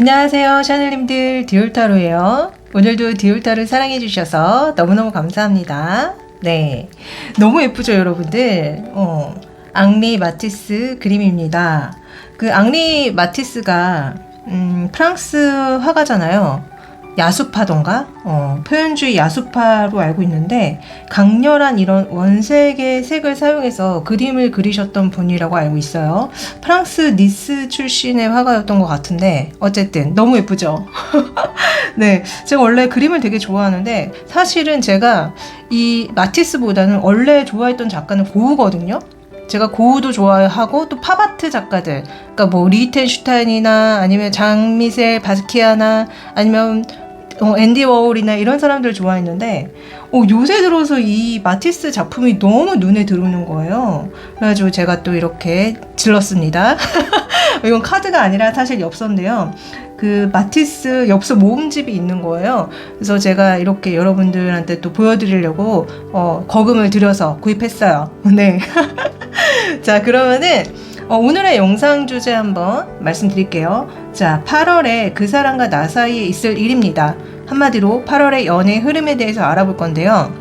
안녕하세요, 샤넬님들. 디올타로예요. 오늘도 디올타를 사랑해주셔서 너무너무 감사합니다. 네, 너무 예쁘죠, 여러분들? 앙리 마티스 그림입니다. 그 앙리 마티스가 프랑스 화가잖아요. 야수파던가? 표현주의 야수파로 알고 있는데 강렬한 이런 원색의 색을 사용해서 그림을 그리셨던 분이라고 알고 있어요. 프랑스 니스 출신의 화가였던 것 같은데 어쨌든 너무 예쁘죠? 네, 제가 원래 그림을 되게 좋아하는데 사실은 제가 이 마티스보다는 원래 좋아했던 작가는 고흐거든요. 제가 고흐도 좋아하고 또 팝아트 작가들, 그러니까 뭐 리히텐슈타인이나 아니면 장미셀 바스키아나 아니면 앤디 워홀이나 이런 사람들 좋아했는데 요새 들어서 이 마티스 작품이 너무 눈에 들어오는 거예요. 그래가지고 제가 또 이렇게 질렀습니다. 이건 카드가 아니라 사실 엽서인데요. 그 마티스 엽서 모음집이 있는 거예요. 그래서 제가 이렇게 여러분들한테 또 보여드리려고 거금을 들여서 구입했어요. 네. 자, 그러면은 오늘의 영상 주제 한번 말씀드릴게요. 자, 8월에 그 사람과 나 사이에 있을 일입니다. 한마디로 8월의 연애 흐름에 대해서 알아볼 건데요.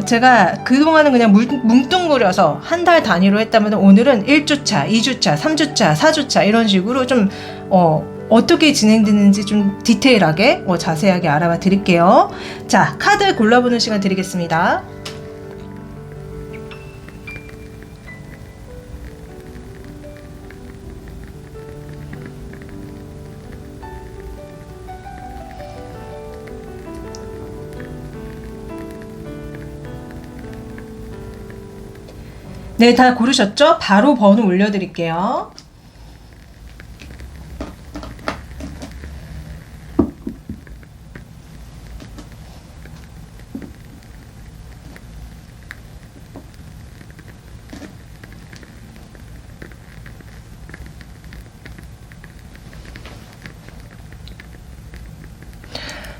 제가 그동안은 그냥 뭉뚱그려서 한 달 단위로 했다면 오늘은 1주차, 2주차, 3주차, 4주차 이런 식으로 좀 어떻게 진행되는지 좀 디테일하게 자세하게 알아봐 드릴게요. 자, 카드 골라보는 시간 드리겠습니다. 네, 다 고르셨죠? 바로 번호 올려드릴게요.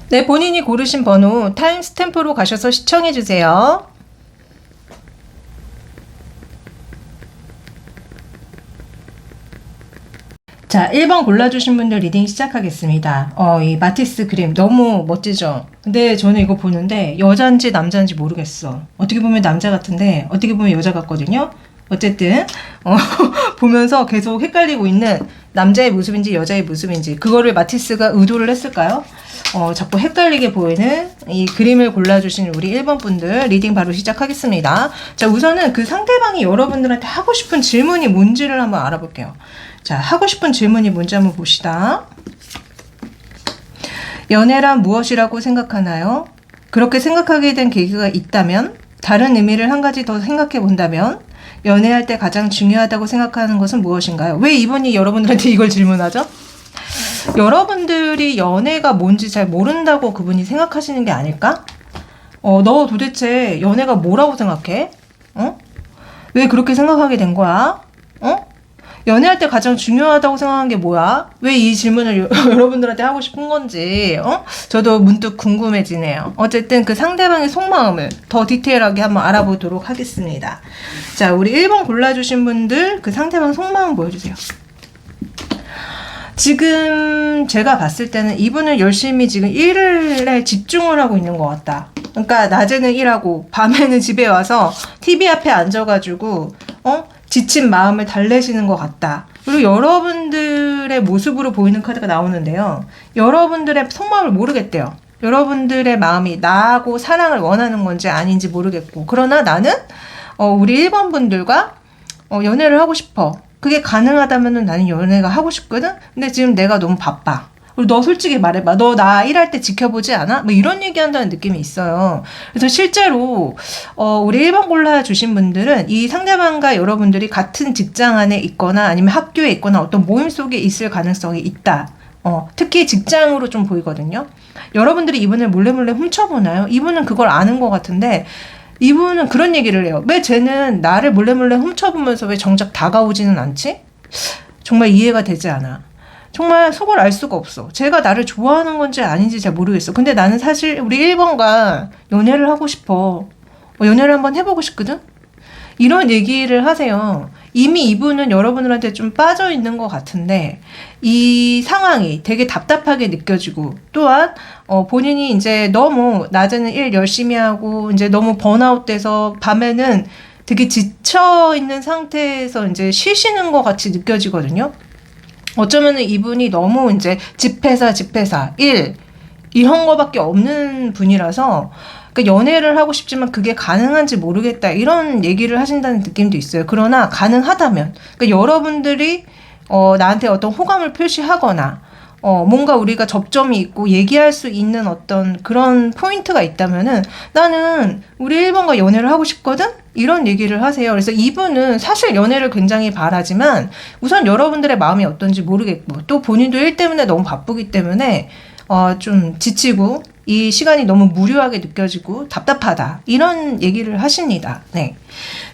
네, 본인이 고르신 번호 타임스탬프로 가셔서 시청해주세요. 자, 1번 골라주신 분들 리딩 시작하겠습니다. 이 마티스 그림 너무 멋지죠? 근데 저는 이거 보는데 여잔지 남잔지 모르겠어. 어떻게 보면 남자 같은데 어떻게 보면 여자 같거든요? 어쨌든 보면서 계속 헷갈리고 있는 남자의 모습인지 여자의 모습인지 그거를 마티스가 의도를 했을까요? 자꾸 헷갈리게 보이는 이 그림을 골라주신 우리 1번 분들 리딩 바로 시작하겠습니다. 자, 우선은 그 상대방이 여러분들한테 하고 싶은 질문이 뭔지를 한번 알아볼게요. 자, 하고 싶은 질문이 뭔지 한번 봅시다. 연애란 무엇이라고 생각하나요? 그렇게 생각하게 된 계기가 있다면? 다른 의미를 한 가지 더 생각해 본다면? 연애할 때 가장 중요하다고 생각하는 것은 무엇인가요? 왜 이분이 여러분들한테 이걸 질문하죠? 여러분들이 연애가 뭔지 잘 모른다고 그분이 생각하시는 게 아닐까? 너 도대체 연애가 뭐라고 생각해? 왜 그렇게 생각하게 된 거야? 연애할 때 가장 중요하다고 생각한 게 뭐야? 왜 이 질문을 여러분들한테 하고 싶은 건지 저도 문득 궁금해지네요. 어쨌든 그 상대방의 속마음을 더 디테일하게 한번 알아보도록 하겠습니다. 자, 우리 1번 골라주신 분들 그 상대방 속마음 보여주세요. 지금 제가 봤을 때는 이분은 열심히 지금 일에 집중을 하고 있는 것 같다. 그러니까 낮에는 일하고 밤에는 집에 와서 TV 앞에 앉아가지고 지친 마음을 달래시는 것 같다. 그리고 여러분들의 모습으로 보이는 카드가 나오는데요. 여러분들의 속마음을 모르겠대요. 여러분들의 마음이 나하고 사랑을 원하는 건지 아닌지 모르겠고, 그러나 나는 우리 1번 분들과 연애를 하고 싶어. 그게 가능하다면은 나는 연애가 하고 싶거든? 근데 지금 내가 너무 바빠. 그리고 너 솔직히 말해봐. 너 나 일할 때 지켜보지 않아? 뭐 이런 얘기한다는 느낌이 있어요. 그래서 실제로 우리 1번 골라주신 분들은 이 상대방과 여러분들이 같은 직장 안에 있거나 아니면 학교에 있거나 어떤 모임 속에 있을 가능성이 있다. 특히 직장으로 좀 보이거든요. 여러분들이 이분을 몰래 훔쳐보나요? 이분은 그걸 아는 것 같은데 이분은 그런 얘기를 해요. 왜 쟤는 나를 몰래 훔쳐보면서 왜 정작 다가오지는 않지? 정말 이해가 되지 않아. 정말 속을 알 수가 없어. 제가 나를 좋아하는 건지 아닌지 잘 모르겠어. 근데 나는 사실 우리 1번과 연애를 하고 싶어. 연애를 한번 해보고 싶거든? 이런 얘기를 하세요. 이미 이분은 여러분들한테 좀 빠져 있는 것 같은데 이 상황이 되게 답답하게 느껴지고 또한 본인이 이제 너무 낮에는 일 열심히 하고 이제 너무 번아웃 돼서 밤에는 되게 지쳐 있는 상태에서 이제 쉬시는 것 같이 느껴지거든요. 어쩌면은 이분이 너무 이제 집회사, 일 이런 거밖에 없는 분이라서 그러니까 연애를 하고 싶지만 그게 가능한지 모르겠다 이런 얘기를 하신다는 느낌도 있어요. 그러나 가능하다면 그러니까 여러분들이 나한테 어떤 호감을 표시하거나 뭔가 우리가 접점이 있고 얘기할 수 있는 어떤 그런 포인트가 있다면은 나는 우리 1번과 연애를 하고 싶거든? 이런 얘기를 하세요. 그래서 이분은 사실 연애를 굉장히 바라지만 우선 여러분들의 마음이 어떤지 모르겠고 또 본인도 일 때문에 너무 바쁘기 때문에 좀 지치고 이 시간이 너무 무료하게 느껴지고 답답하다 이런 얘기를 하십니다. 네.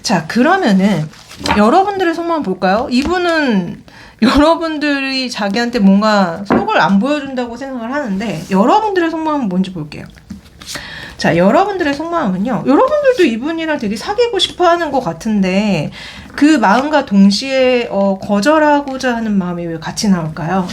자, 그러면은 여러분들의 속마음 볼까요? 이분은 여러분들이 자기한테 뭔가 속을 안 보여준다고 생각을 하는데 여러분들의 속마음은 뭔지 볼게요. 자, 여러분들의 속마음은요. 여러분들도 이분이랑 되게 사귀고 싶어 하는 것 같은데 그 마음과 동시에 거절하고자 하는 마음이 왜 같이 나올까요?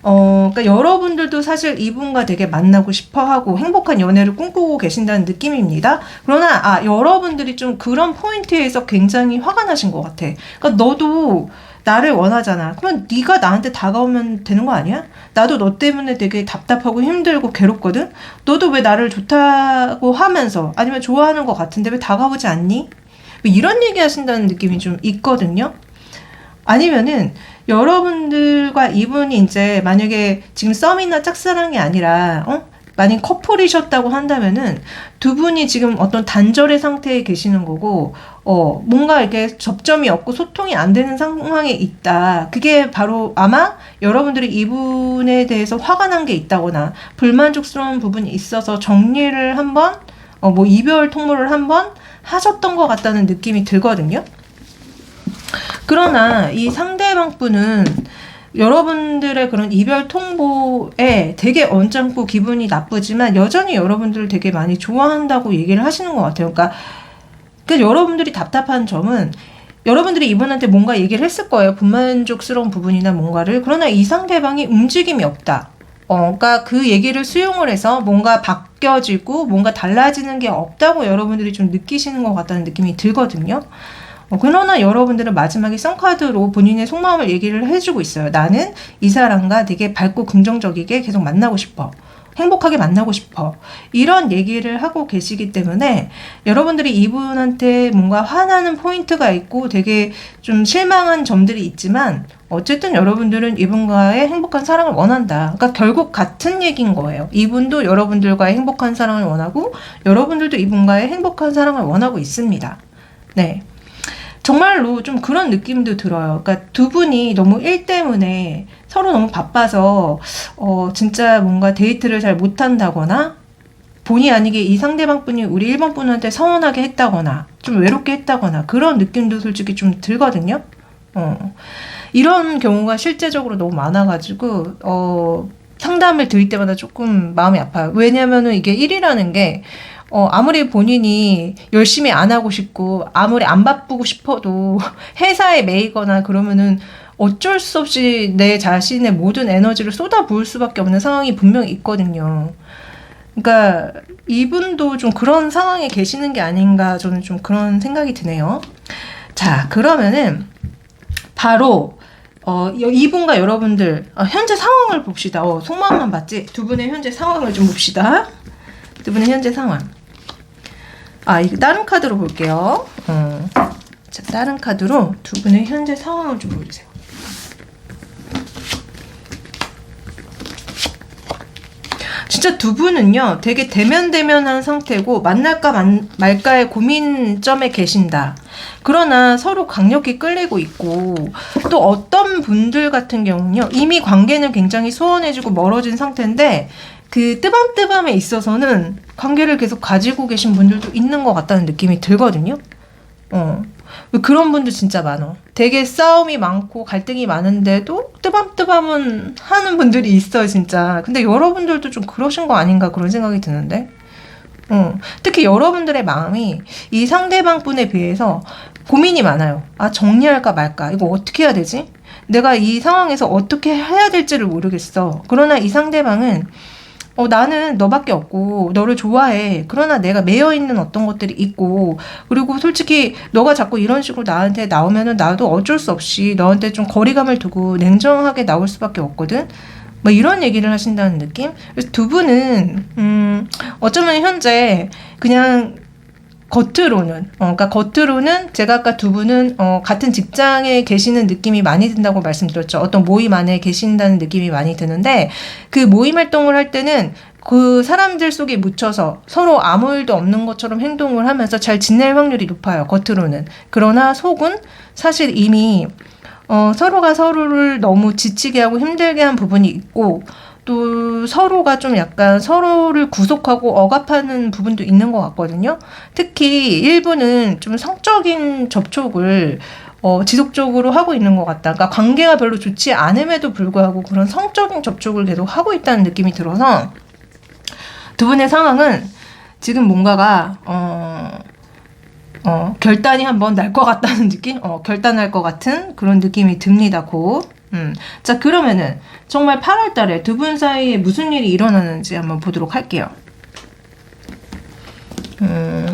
그러니까 여러분들도 사실 이분과 되게 만나고 싶어 하고 행복한 연애를 꿈꾸고 계신다는 느낌입니다. 그러나 여러분들이 좀 그런 포인트에서 굉장히 화가 나신 것 같아. 그러니까 너도 나를 원하잖아. 그러면 네가 나한테 다가오면 되는 거 아니야? 나도 너 때문에 되게 답답하고 힘들고 괴롭거든? 너도 왜 나를 좋다고 하면서 아니면 좋아하는 것 같은데 왜 다가오지 않니? 이런 얘기 하신다는 느낌이 좀 있거든요. 아니면은 여러분들과 이분이 이제 만약에 지금 썸이나 짝사랑이 아니라 만약 커플이셨다고 한다면은 두 분이 지금 어떤 단절의 상태에 계시는 거고 뭔가 이렇게 접점이 없고 소통이 안 되는 상황에 있다. 그게 바로 아마 여러분들이 이분에 대해서 화가 난 게 있다거나 불만족스러운 부분이 있어서 정리를 한번 뭐 이별 통보를 한번 하셨던 것 같다는 느낌이 들거든요. 그러나 이 상대방 분은 여러분들의 그런 이별 통보에 되게 언짢고 기분이 나쁘지만 여전히 여러분들을 되게 많이 좋아한다고 얘기를 하시는 것 같아요. 그러니까 여러분들이 답답한 점은 여러분들이 이분한테 뭔가 얘기를 했을 거예요. 불만족스러운 부분이나 뭔가를. 그러나 이 상대방이 움직임이 없다. 그러니까 그 얘기를 수용을 해서 뭔가 바뀌어지고 뭔가 달라지는 게 없다고 여러분들이 좀 느끼시는 것 같다는 느낌이 들거든요. 그러나 여러분들은 마지막에 썬카드로 본인의 속마음을 얘기를 해주고 있어요. 나는 이 사람과 되게 밝고 긍정적이게 계속 만나고 싶어. 행복하게 만나고 싶어. 이런 얘기를 하고 계시기 때문에 여러분들이 이분한테 뭔가 화나는 포인트가 있고 되게 좀 실망한 점들이 있지만 어쨌든 여러분들은 이분과의 행복한 사랑을 원한다. 그러니까 결국 같은 얘기인 거예요. 이분도 여러분들과의 행복한 사랑을 원하고 여러분들도 이분과의 행복한 사랑을 원하고 있습니다. 네. 정말로 좀 그런 느낌도 들어요. 그러니까 두 분이 너무 일 때문에 서로 너무 바빠서 진짜 뭔가 데이트를 잘 못한다거나 본의 아니게 이 상대방 분이 우리 1번 분한테 서운하게 했다거나 좀 외롭게 했다거나 그런 느낌도 솔직히 좀 들거든요. 이런 경우가 실제적으로 너무 많아가지고 상담을 드릴 때마다 조금 마음이 아파요. 왜냐면은 이게 일이라는 게 아무리 본인이 열심히 안 하고 싶고 아무리 안 바쁘고 싶어도 회사에 매이거나 그러면은 어쩔 수 없이 내 자신의 모든 에너지를 쏟아부을 수밖에 없는 상황이 분명히 있거든요. 그러니까 이분도 좀 그런 상황에 계시는 게 아닌가 저는 좀 그런 생각이 드네요. 자, 그러면은 바로 이분과 여러분들 현재 상황을 봅시다. 속마음만 봤지? 두 분의 현재 상황을 좀 봅시다. 두 분의 현재 상황. 이거 다른 카드로 볼게요. 자, 다른 카드로 두 분의 현재 상황을 좀 보여주세요. 진짜 두 분은요, 되게 대면대면한 상태고, 만날까 말까의 고민점에 계신다. 그러나 서로 강력히 끌리고 있고, 또 어떤 분들 같은 경우는요, 이미 관계는 굉장히 소원해지고 멀어진 상태인데, 그 뜨밤뜨밤에 있어서는 관계를 계속 가지고 계신 분들도 있는 것 같다는 느낌이 들거든요. 그런 분들 진짜 많아. 되게 싸움이 많고 갈등이 많은데도 뜨밤뜨밤은 하는 분들이 있어요, 진짜. 근데 여러분들도 좀 그러신 거 아닌가 그런 생각이 드는데. 특히 여러분들의 마음이 이 상대방 분에 비해서 고민이 많아요. 아, 정리할까 말까? 이거 어떻게 해야 되지? 내가 이 상황에서 어떻게 해야 될지를 모르겠어. 그러나 이 상대방은 나는 너밖에 없고 너를 좋아해. 그러나 내가 매여 있는 어떤 것들이 있고, 그리고 솔직히 너가 자꾸 이런 식으로 나한테 나오면은 나도 어쩔 수 없이 너한테 좀 거리감을 두고 냉정하게 나올 수밖에 없거든. 뭐 이런 얘기를 하신다는 느낌? 그래서 두 분은 어쩌면 현재 그냥 겉으로는 그러니까 겉으로는 제가 아까 두 분은 같은 직장에 계시는 느낌이 많이 든다고 말씀드렸죠. 어떤 모임 안에 계신다는 느낌이 많이 드는데, 그 모임 활동을 할 때는 그 사람들 속에 묻혀서 서로 아무 일도 없는 것처럼 행동을 하면서 잘 지낼 확률이 높아요. 겉으로는. 그러나 속은 사실 이미 서로가 서로를 너무 지치게 하고 힘들게 한 부분이 있고, 또 서로가 좀 약간 서로를 구속하고 억압하는 부분도 있는 것 같거든요. 특히 일부는 좀 성적인 접촉을 지속적으로 하고 있는 것 같다. 그러니까 관계가 별로 좋지 않음에도 불구하고 그런 성적인 접촉을 계속 하고 있다는 느낌이 들어서, 두 분의 상황은 지금 뭔가가 결단이 한번 날 것 같다는 느낌? 결단할 것 같은 그런 느낌이 듭니다. 곧. 자, 그러면은 정말 8월 달에 두 분 사이에 무슨 일이 일어나는지 한번 보도록 할게요.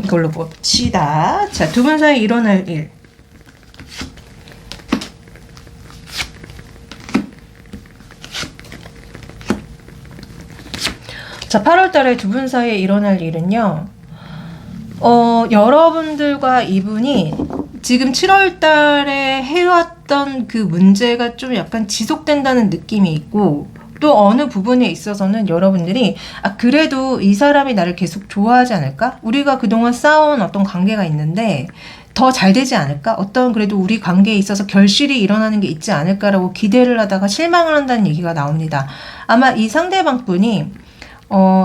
이걸로 봅시다. 자, 두 분 사이에 일어날 일. 자, 8월 달에 두 분 사이에 일어날 일은요. 여러분들과 이분이 지금 7월 달에 해왔던 그 문제가 좀 약간 지속된다는 느낌이 있고, 또 어느 부분에 있어서는 여러분들이 그래도 이 사람이 나를 계속 좋아하지 않을까? 우리가 그동안 쌓아온 어떤 관계가 있는데 더 잘 되지 않을까? 어떤 그래도 우리 관계에 있어서 결실이 일어나는 게 있지 않을까라고 기대를 하다가 실망을 한다는 얘기가 나옵니다. 아마 이 상대방 분이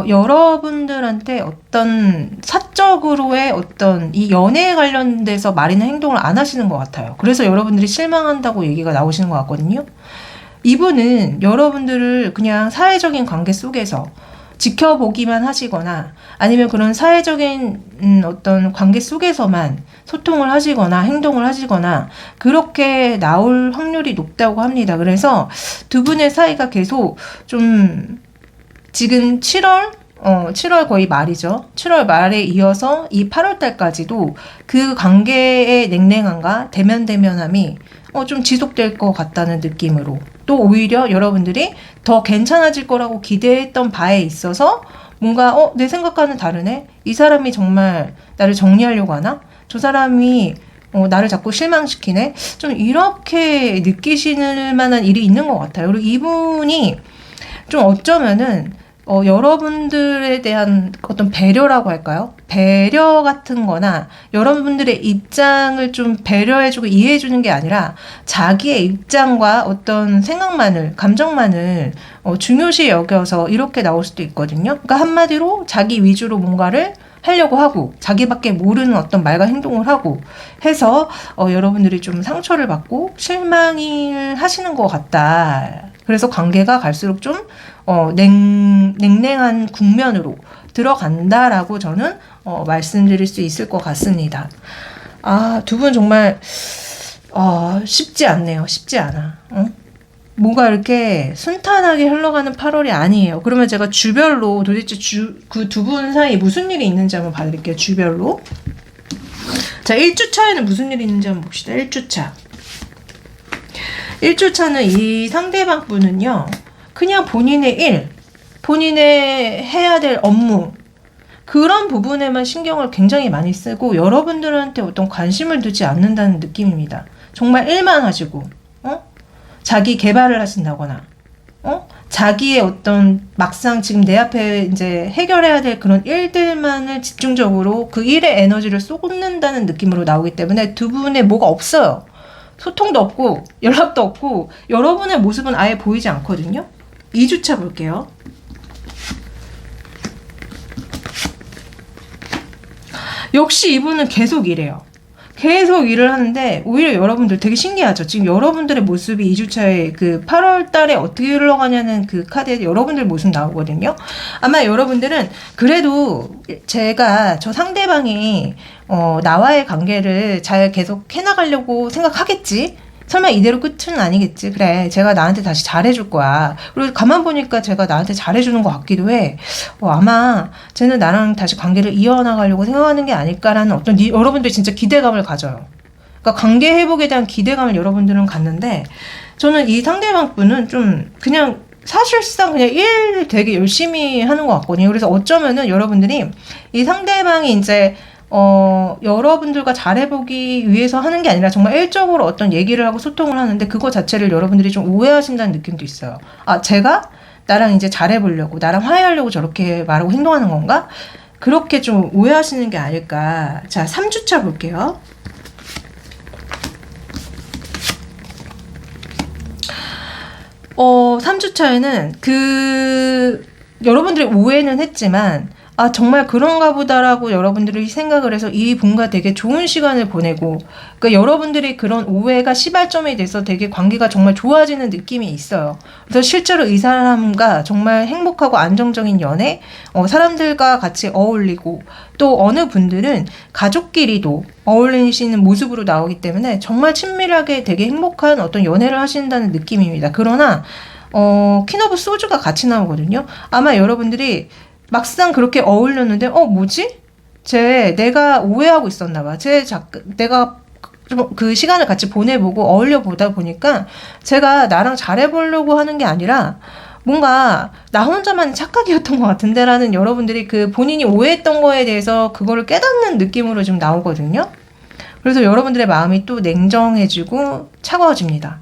여러분들한테 어떤 사적으로의 어떤 이 연애에 관련돼서 말이나 행동을 안 하시는 것 같아요. 그래서 여러분들이 실망한다고 얘기가 나오시는 것 같거든요. 이분은 여러분들을 그냥 사회적인 관계 속에서 지켜보기만 하시거나, 아니면 그런 사회적인 어떤 관계 속에서만 소통을 하시거나 행동을 하시거나 그렇게 나올 확률이 높다고 합니다. 그래서 두 분의 사이가 계속 좀 지금 7월 거의 말이죠. 7월 말에 이어서 이 8월 달까지도 그 관계의 냉랭함과 대면대면함이 좀 지속될 것 같다는 느낌으로, 또 오히려 여러분들이 더 괜찮아질 거라고 기대했던 바에 있어서 뭔가 내 생각과는 다르네? 이 사람이 정말 나를 정리하려고 하나? 저 사람이 나를 자꾸 실망시키네? 좀 이렇게 느끼시는 만한 일이 있는 것 같아요. 그리고 이분이 좀 어쩌면은 여러분들에 대한 어떤 배려라고 할까요? 배려 같은 거나 여러분들의 입장을 좀 배려해주고 이해해주는 게 아니라 자기의 입장과 어떤 생각만을, 감정만을 중요시 여겨서 이렇게 나올 수도 있거든요. 그러니까 한마디로 자기 위주로 뭔가를 하려고 하고 자기밖에 모르는 어떤 말과 행동을 하고 해서 여러분들이 좀 상처를 받고 실망을 하시는 것 같다. 그래서 관계가 갈수록 좀 냉랭한 국면으로 들어간다라고 저는 말씀드릴 수 있을 것 같습니다. 두 분 정말 쉽지 않네요. 쉽지 않아. 뭔가 이렇게 순탄하게 흘러가는 8월이 아니에요. 그러면 제가 주별로 도대체 그 두 분 사이에 무슨 일이 있는지 한번 봐드릴게요. 주별로. 자, 1주차에는 무슨 일이 있는지 한번 봅시다. 1주차. 1주차는 이 상대방 분은요, 그냥 본인의 일, 본인의 해야 될 업무, 그런 부분에만 신경을 굉장히 많이 쓰고 여러분들한테 어떤 관심을 두지 않는다는 느낌입니다. 정말 일만 하시고, 자기 개발을 하신다거나, 자기의 어떤 막상 지금 내 앞에 이제 해결해야 될 그런 일들만을 집중적으로 그 일에 에너지를 쏟는다는 느낌으로 나오기 때문에 두 분의 뭐가 없어요. 소통도 없고 연락도 없고 여러분의 모습은 아예 보이지 않거든요. 2주차 볼게요. 역시 이분은 계속 이래요. 계속 일을 하는데 오히려 여러분들 되게 신기하죠. 지금 여러분들의 모습이 2주차에 그 8월 달에 어떻게 흘러가냐는 그 카드에 여러분들 모습 나오거든요. 아마 여러분들은 그래도 제가 저 상대방이 나와의 관계를 잘 계속 해나가려고 생각하겠지. 설마 이대로 끝은 아니겠지. 그래, 제가 나한테 다시 잘해줄 거야. 그리고 가만 보니까 제가 나한테 잘해주는 것 같기도 해. 아마 쟤는 나랑 다시 관계를 이어나가려고 생각하는 게 아닐까라는 어떤 여러분들 진짜 기대감을 가져요. 그러니까 관계 회복에 대한 기대감을 여러분들은 갖는데, 저는 이 상대방 분은 좀 그냥 사실상 그냥 일 되게 열심히 하는 것 같거든요. 그래서 어쩌면은 여러분들이 이 상대방이 이제 여러분들과 잘해보기 위해서 하는 게 아니라 정말 일적으로 어떤 얘기를 하고 소통을 하는데 그거 자체를 여러분들이 좀 오해하신다는 느낌도 있어요. 아, 제가 나랑 이제 잘해보려고, 나랑 화해하려고 저렇게 말하고 행동하는 건가? 그렇게 좀 오해하시는 게 아닐까. 자, 3주차 볼게요. 어, 3주차에는 여러분들이 오해는 했지만, 아, 정말 그런가 보다라고 여러분들이 생각을 해서 이 분과 되게 좋은 시간을 보내고, 그러니까 여러분들이 그런 오해가 시발점이 돼서 되게 관계가 정말 좋아지는 느낌이 있어요. 그래서 실제로 이 사람과 정말 행복하고 안정적인 연애, 사람들과 같이 어울리고, 또 어느 분들은 가족끼리도 어울리시는 모습으로 나오기 때문에 정말 친밀하게 되게 행복한 어떤 연애를 하신다는 느낌입니다. 그러나, 퀸 오브 소주가 같이 나오거든요. 아마 여러분들이 막상 그렇게 어울렸는데 뭐지? 내가 오해하고 있었나 봐. 내가 좀 그 시간을 같이 보내보고 어울려 보다 보니까 제가 나랑 잘해보려고 하는 게 아니라 뭔가 나 혼자만 착각이었던 것 같은데 라는 여러분들이 그 본인이 오해했던 거에 대해서 그거를 깨닫는 느낌으로 좀 나오거든요. 그래서 여러분들의 마음이 또 냉정해지고 차가워집니다.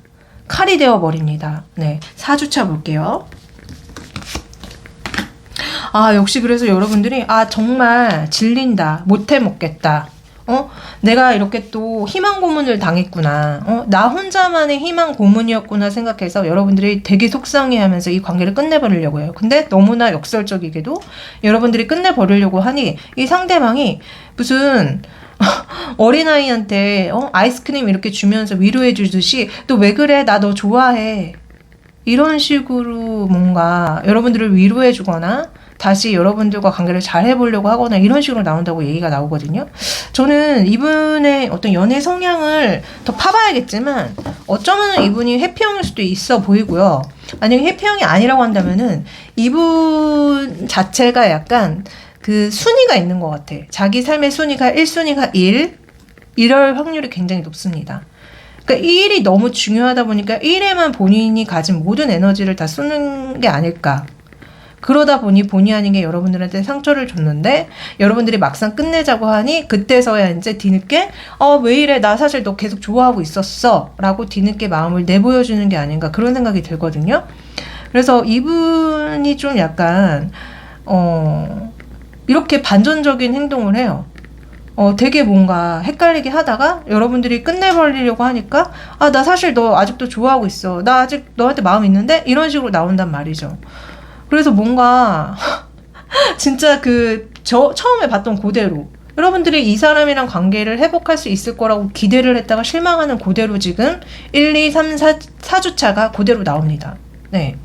칼이 되어버립니다. 네, 4주차 볼게요. 아, 역시 그래서 여러분들이 정말 질린다, 못해 먹겠다, 내가 이렇게 또 희망 고문을 당했구나, 나 혼자만의 희망 고문이었구나 생각해서 여러분들이 되게 속상해하면서 이 관계를 끝내버리려고 해요. 근데 너무나 역설적이게도 여러분들이 끝내버리려고 하니 이 상대방이 무슨 어린아이한테 아이스크림 이렇게 주면서 위로해 주듯이 또 왜 그래, 나 너 좋아해, 이런 식으로 뭔가 여러분들을 위로해 주거나 다시 여러분들과 관계를 잘 해보려고 하거나 이런 식으로 나온다고 얘기가 나오거든요. 저는 이분의 어떤 연애 성향을 더 파봐야겠지만 어쩌면 이분이 회피형일 수도 있어 보이고요. 만약에 회피형이 아니라고 한다면은 이분 자체가 약간 그 순위가 있는 것 같아. 자기 삶의 순위가 1순위가 1, 이럴 확률이 굉장히 높습니다. 그러니까 1이 너무 중요하다 보니까 1에만 본인이 가진 모든 에너지를 다 쏟는 게 아닐까. 그러다 보니 본의 아니게 여러분들한테 상처를 줬는데 여러분들이 막상 끝내자고 하니 그때서야 이제 뒤늦게 왜 이래, 나 사실 너 계속 좋아하고 있었어 라고 뒤늦게 마음을 내보여주는 게 아닌가, 그런 생각이 들거든요. 그래서 이분이 좀 약간 이렇게 반전적인 행동을 해요. 되게 뭔가 헷갈리게 하다가 여러분들이 끝내버리려고 하니까 나 사실 너 아직도 좋아하고 있어, 나 아직 너한테 마음 있는데, 이런 식으로 나온단 말이죠. 그래서 뭔가 진짜 처음에 봤던 그대로 여러분들이 이 사람이랑 관계를 회복할 수 있을 거라고 기대를 했다가 실망하는 그대로 지금 1, 2, 3, 4주차가 그대로 나옵니다. 네.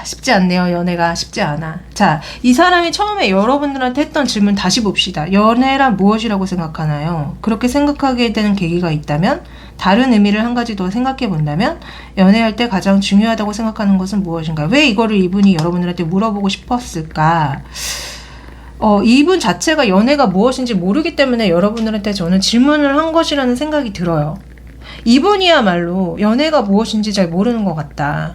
쉽지 않네요. 연애가 쉽지 않아. 자, 이 사람이 처음에 여러분들한테 했던 질문 다시 봅시다. 연애란 무엇이라고 생각하나요? 그렇게 생각하게 되는 계기가 있다면, 다른 의미를 한 가지 더 생각해 본다면, 연애할 때 가장 중요하다고 생각하는 것은 무엇인가? 왜 이거를 이분이 여러분들한테 물어보고 싶었을까? 이분 자체가 연애가 무엇인지 모르기 때문에 여러분들한테 저는 질문을 한 것이라는 생각이 들어요. 이분이야말로 연애가 무엇인지 잘 모르는 것 같다.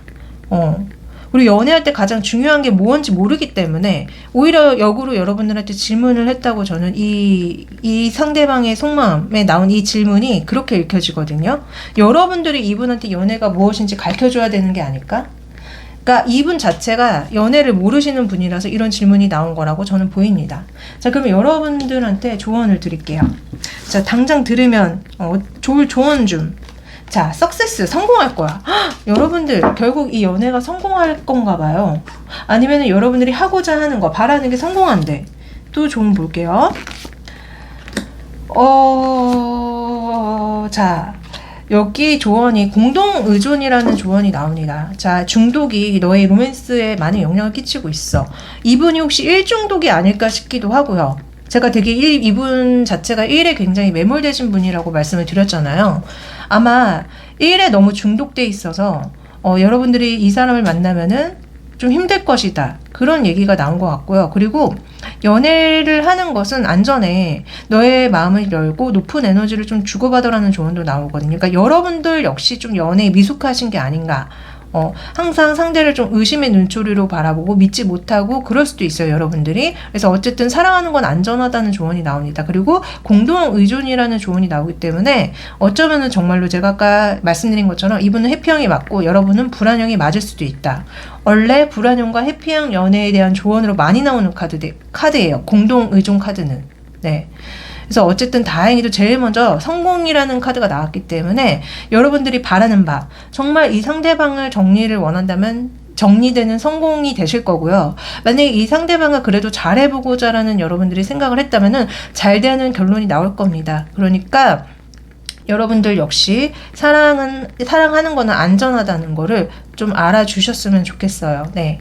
그리고 연애할 때 가장 중요한 게 뭔지 모르기 때문에 오히려 역으로 여러분들한테 질문을 했다고 저는 이 상대방의 속마음에 나온 이 질문이 그렇게 읽혀지거든요. 여러분들이 이분한테 연애가 무엇인지 가르쳐줘야 되는 게 아닐까? 그러니까 이분 자체가 연애를 모르시는 분이라서 이런 질문이 나온 거라고 저는 보입니다. 자, 그러면 여러분들한테 조언을 드릴게요. 자, 당장 들으면 좋을 조언 좀. 자, 석세스, 성공할 거야. 여러분들 결국 이 연애가 성공할 건가 봐요. 아니면 여러분들이 하고자 하는 거, 바라는 게 성공한대. 또 조언 볼게요. 자, 여기 조언이 공동의존이라는 조언이 나옵니다. 자, 중독이 너의 로맨스에 많은 영향을 끼치고 있어. 이분이 혹시 일중독이 아닐까 싶기도 하고요. 제가 되게 이분 자체가 일에 굉장히 매몰되신 분이라고 말씀을 드렸잖아요. 아마 일에 너무 중독돼 있어서 여러분들이 이 사람을 만나면은 좀 힘들 것이다. 그런 얘기가 나온 것 같고요. 그리고 연애를 하는 것은 안전해. 너의 마음을 열고 높은 에너지를 좀 주고받으라는 조언도 나오거든요. 그러니까 여러분들 역시 좀 연애에 미숙하신 게 아닌가. 항상 상대를 좀 의심의 눈초리로 바라보고 믿지 못하고 그럴 수도 있어요, 여러분들이. 그래서 어쨌든 사랑하는 건 안전하다는 조언이 나옵니다. 그리고 공동 의존이라는 조언이 나오기 때문에 어쩌면은 정말로 제가 아까 말씀드린 것처럼 이분은 해피형이 맞고 여러분은 불안형이 맞을 수도 있다. 원래 불안형과 해피형 연애에 대한 조언으로 많이 나오는 카드예요. 공동 의존 카드는. 네. 그래서 어쨌든 다행히도 제일 먼저 성공이라는 카드가 나왔기 때문에 여러분들이 바라는 바, 정말 이 상대방을 정리를 원한다면 정리되는 성공이 되실 거고요. 만약에 이 상대방을 그래도 잘해보고자라는 여러분들이 생각을 했다면은 잘 되는 결론이 나올 겁니다. 그러니까 여러분들 역시 사랑하는 거는 안전하다는 거를 좀 알아주셨으면 좋겠어요. 네.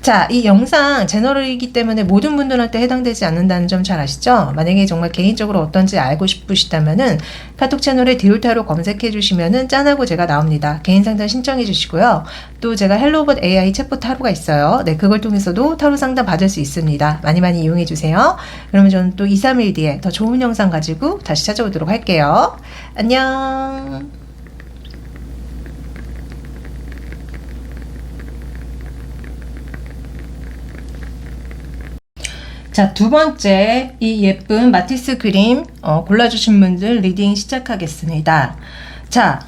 자, 이 영상 제너럴이기 때문에 모든 분들한테 해당되지 않는다는 점 잘 아시죠? 만약에 정말 개인적으로 어떤지 알고 싶으시다면은 카톡 채널에 디올타로 검색해 주시면은 짠하고 제가 나옵니다. 개인 상담 신청해 주시고요. 또 제가 헬로봇 AI 챗봇 타로가 있어요. 네, 그걸 통해서도 타로 상담 받을 수 있습니다. 많이 많이 이용해 주세요. 그러면 저는 또 2, 3일 뒤에 더 좋은 영상 가지고 다시 찾아오도록 할게요. 안녕. 자, 두 번째 이 예쁜 마티스 그림 골라주신 분들 리딩 시작하겠습니다. 자,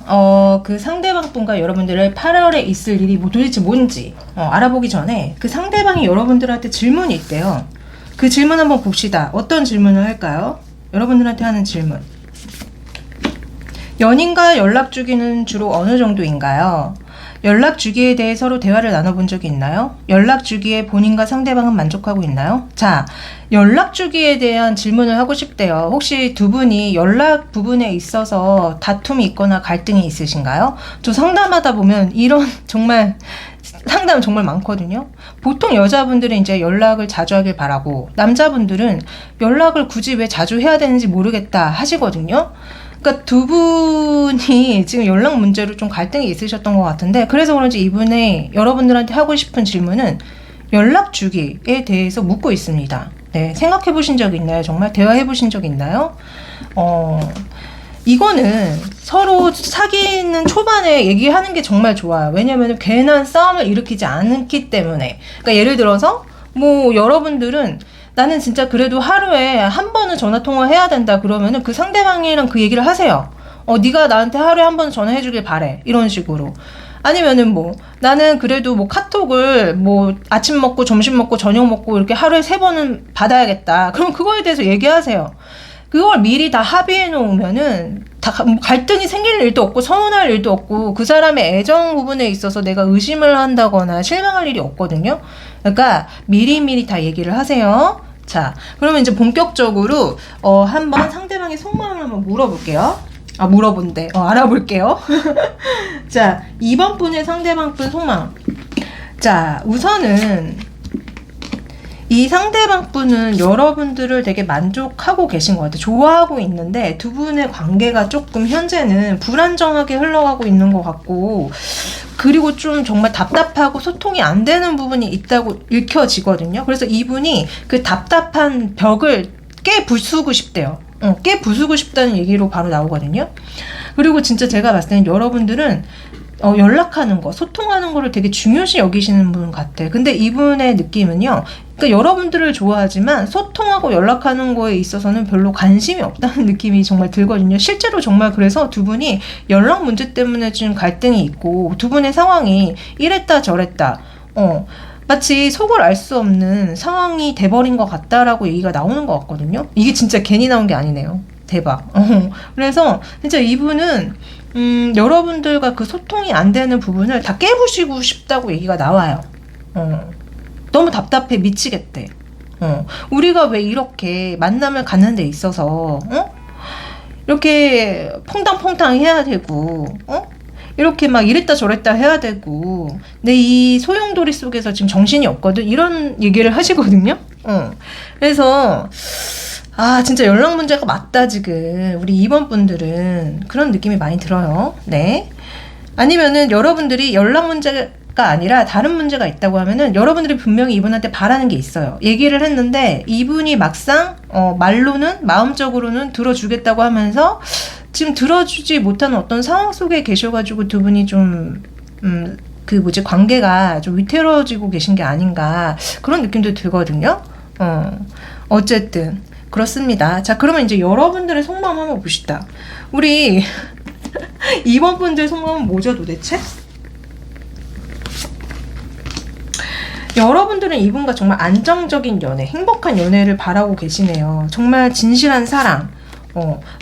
그 상대방 분과 여러분들의 8월에 있을 일이 도대체 뭔지 알아보기 전에 그 상대방이 여러분들한테 질문이 있대요. 그 질문 한번 봅시다. 어떤 질문을 할까요? 여러분들한테 하는 질문. 연인과 연락 주기는 주로 어느 정도인가요? 연락 주기에 대해 서로 대화를 나눠본 적이 있나요? 연락 주기에 본인과 상대방은 만족하고 있나요? 자, 연락 주기에 대한 질문을 하고 싶대요. 혹시 두 분이 연락 부분에 있어서 다툼이 있거나 갈등이 있으신가요? 저 상담하다 보면 이런 정말 상담 정말 많거든요. 보통 여자분들은 이제 연락을 자주 하길 바라고 남자분들은 연락을 굳이 왜 자주 해야 되는지 모르겠다 하시거든요. 그러니까 두 분이 지금 연락 문제로 좀 갈등이 있으셨던 것 같은데 그래서 그런지 이분의 여러분들한테 하고 싶은 질문은 연락 주기에 대해서 묻고 있습니다. 네, 생각해 보신 적 있나요? 정말 대화해 보신 적 있나요? 이거는 서로 사귀는 초반에 얘기하는 게 정말 좋아요. 왜냐면 괜한 싸움을 일으키지 않기 때문에. 그러니까 예를 들어서 뭐 여러분들은 나는 진짜 그래도 하루에 한 번은 전화 통화해야 된다 그러면은 그 상대방이랑 그 얘기를 하세요. 네가 나한테 하루에 한 번 전화해 주길 바래. 이런 식으로. 아니면은 뭐 나는 그래도 뭐 카톡을 뭐 아침 먹고 점심 먹고 저녁 먹고 이렇게 하루에 3번은 받아야겠다. 그럼 그거에 대해서 얘기하세요. 그걸 미리 다 합의해 놓으면은 다 갈등이 생길 일도 없고 서운할 일도 없고 그 사람의 애정 부분에 있어서 내가 의심을 한다거나 실망할 일이 없거든요. 그러니까 미리미리 다 얘기를 하세요. 자, 그러면 이제 본격적으로 한번 상대방의 속마음을 한번 물어볼게요. 알아볼게요. 자, 2번 분의 상대방 분 속마음. 자, 우선은 이 상대방 분은 여러분들을 되게 만족하고 계신 것 같아요. 좋아하고 있는데 두 분의 관계가 조금 현재는 불안정하게 흘러가고 있는 것 같고 그리고 좀 정말 답답하고 소통이 안 되는 부분이 있다고 읽혀지거든요. 그래서 이분이 그 답답한 벽을 깨부수고 싶대요. 깨부수고 싶다는 얘기로 바로 나오거든요. 그리고 진짜 제가 봤을 때는 여러분들은 연락하는 거, 소통하는 거를 되게 중요시 여기시는 분 같아. 근데 이분의 느낌은요, 그러니까 여러분들을 좋아하지만 소통하고 연락하는 거에 있어서는 별로 관심이 없다는 느낌이 정말 들거든요. 실제로 정말 그래서 두 분이 연락 문제 때문에 지금 갈등이 있고 두 분의 상황이 이랬다 저랬다. 마치 속을 알 수 없는 상황이 돼버린 것 같다라고 얘기가 나오는 것 같거든요. 이게 진짜 괜히 나온 게 아니네요. 대박. 그래서 진짜 이분은 여러분들과 그 소통이 안 되는 부분을 다 깨부시고 싶다고 얘기가 나와요. 너무 답답해 미치겠대. 우리가 왜 이렇게 만남을 갖는 데 있어서 이렇게 퐁당퐁당 해야 되고, 이렇게 막 이랬다 저랬다 해야 되고, 내 이 소용돌이 속에서 지금 정신이 없거든, 이런 얘기를 하시거든요. 그래서 진짜 연락 문제가 맞다 지금 우리 2번 분들은 그런 느낌이 많이 들어요. 네. 아니면은 여러분들이 연락 문제가 아니라 다른 문제가 있다고 하면은 여러분들이 분명히 이분한테 바라는 게 있어요. 얘기를 했는데 이분이 막상 말로는, 마음적으로는 들어주겠다고 하면서 지금 들어주지 못하는 어떤 상황 속에 계셔가지고 두 분이 좀 관계가 좀 위태로워지고 계신 게 아닌가, 그런 느낌도 들거든요. 어쨌든 그렇습니다. 자, 그러면 이제 여러분들의 속마음 한번 봅시다. 우리 2번 분들 속마음은 뭐죠 도대체? 여러분들은 이분과 정말 안정적인 연애, 행복한 연애를 바라고 계시네요. 정말 진실한 사랑,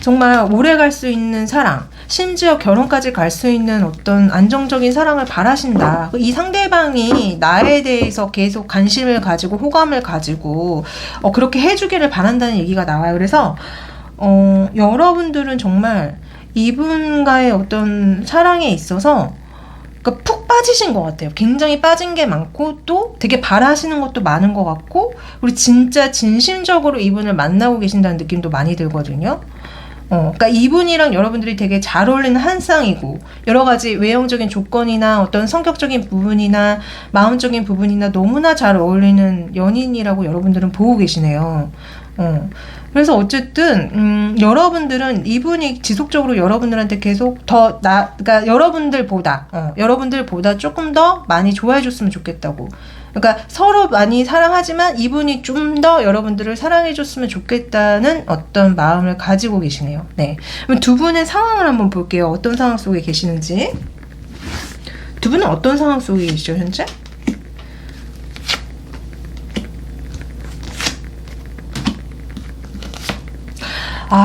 정말 오래 갈 수 있는 사랑, 심지어 결혼까지 갈 수 있는 어떤 안정적인 사랑을 바라신다. 이 상대방이 나에 대해서 계속 관심을 가지고 호감을 가지고 그렇게 해주기를 바란다는 얘기가 나와요. 그래서 여러분들은 정말 이분과의 어떤 사랑에 있어서 그러니까 푹 빠지신 것 같아요. 굉장히 빠진 게 많고 또 되게 바라시는 것도 많은 것 같고, 우리 진짜 진심적으로 이분을 만나고 계신다는 느낌도 많이 들거든요. 그러니까 이분이랑 여러분들이 되게 잘 어울리는 한 쌍이고, 여러 가지 외형적인 조건이나 어떤 성격적인 부분이나 마음적인 부분이나 너무나 잘 어울리는 연인이라고 여러분들은 보고 계시네요. 그래서 어쨌든 여러분들은 이분이 지속적으로 여러분들한테 계속 그러니까 여러분들보다 조금 더 많이 좋아해 줬으면 좋겠다고. 그러니까 서로 많이 사랑하지만 이분이 좀 더 여러분들을 사랑해 줬으면 좋겠다는 어떤 마음을 가지고 계시네요. 네. 그럼 두 분의 상황을 한번 볼게요. 어떤 상황 속에 계시는지. 두 분은 어떤 상황 속에 계시죠, 현재?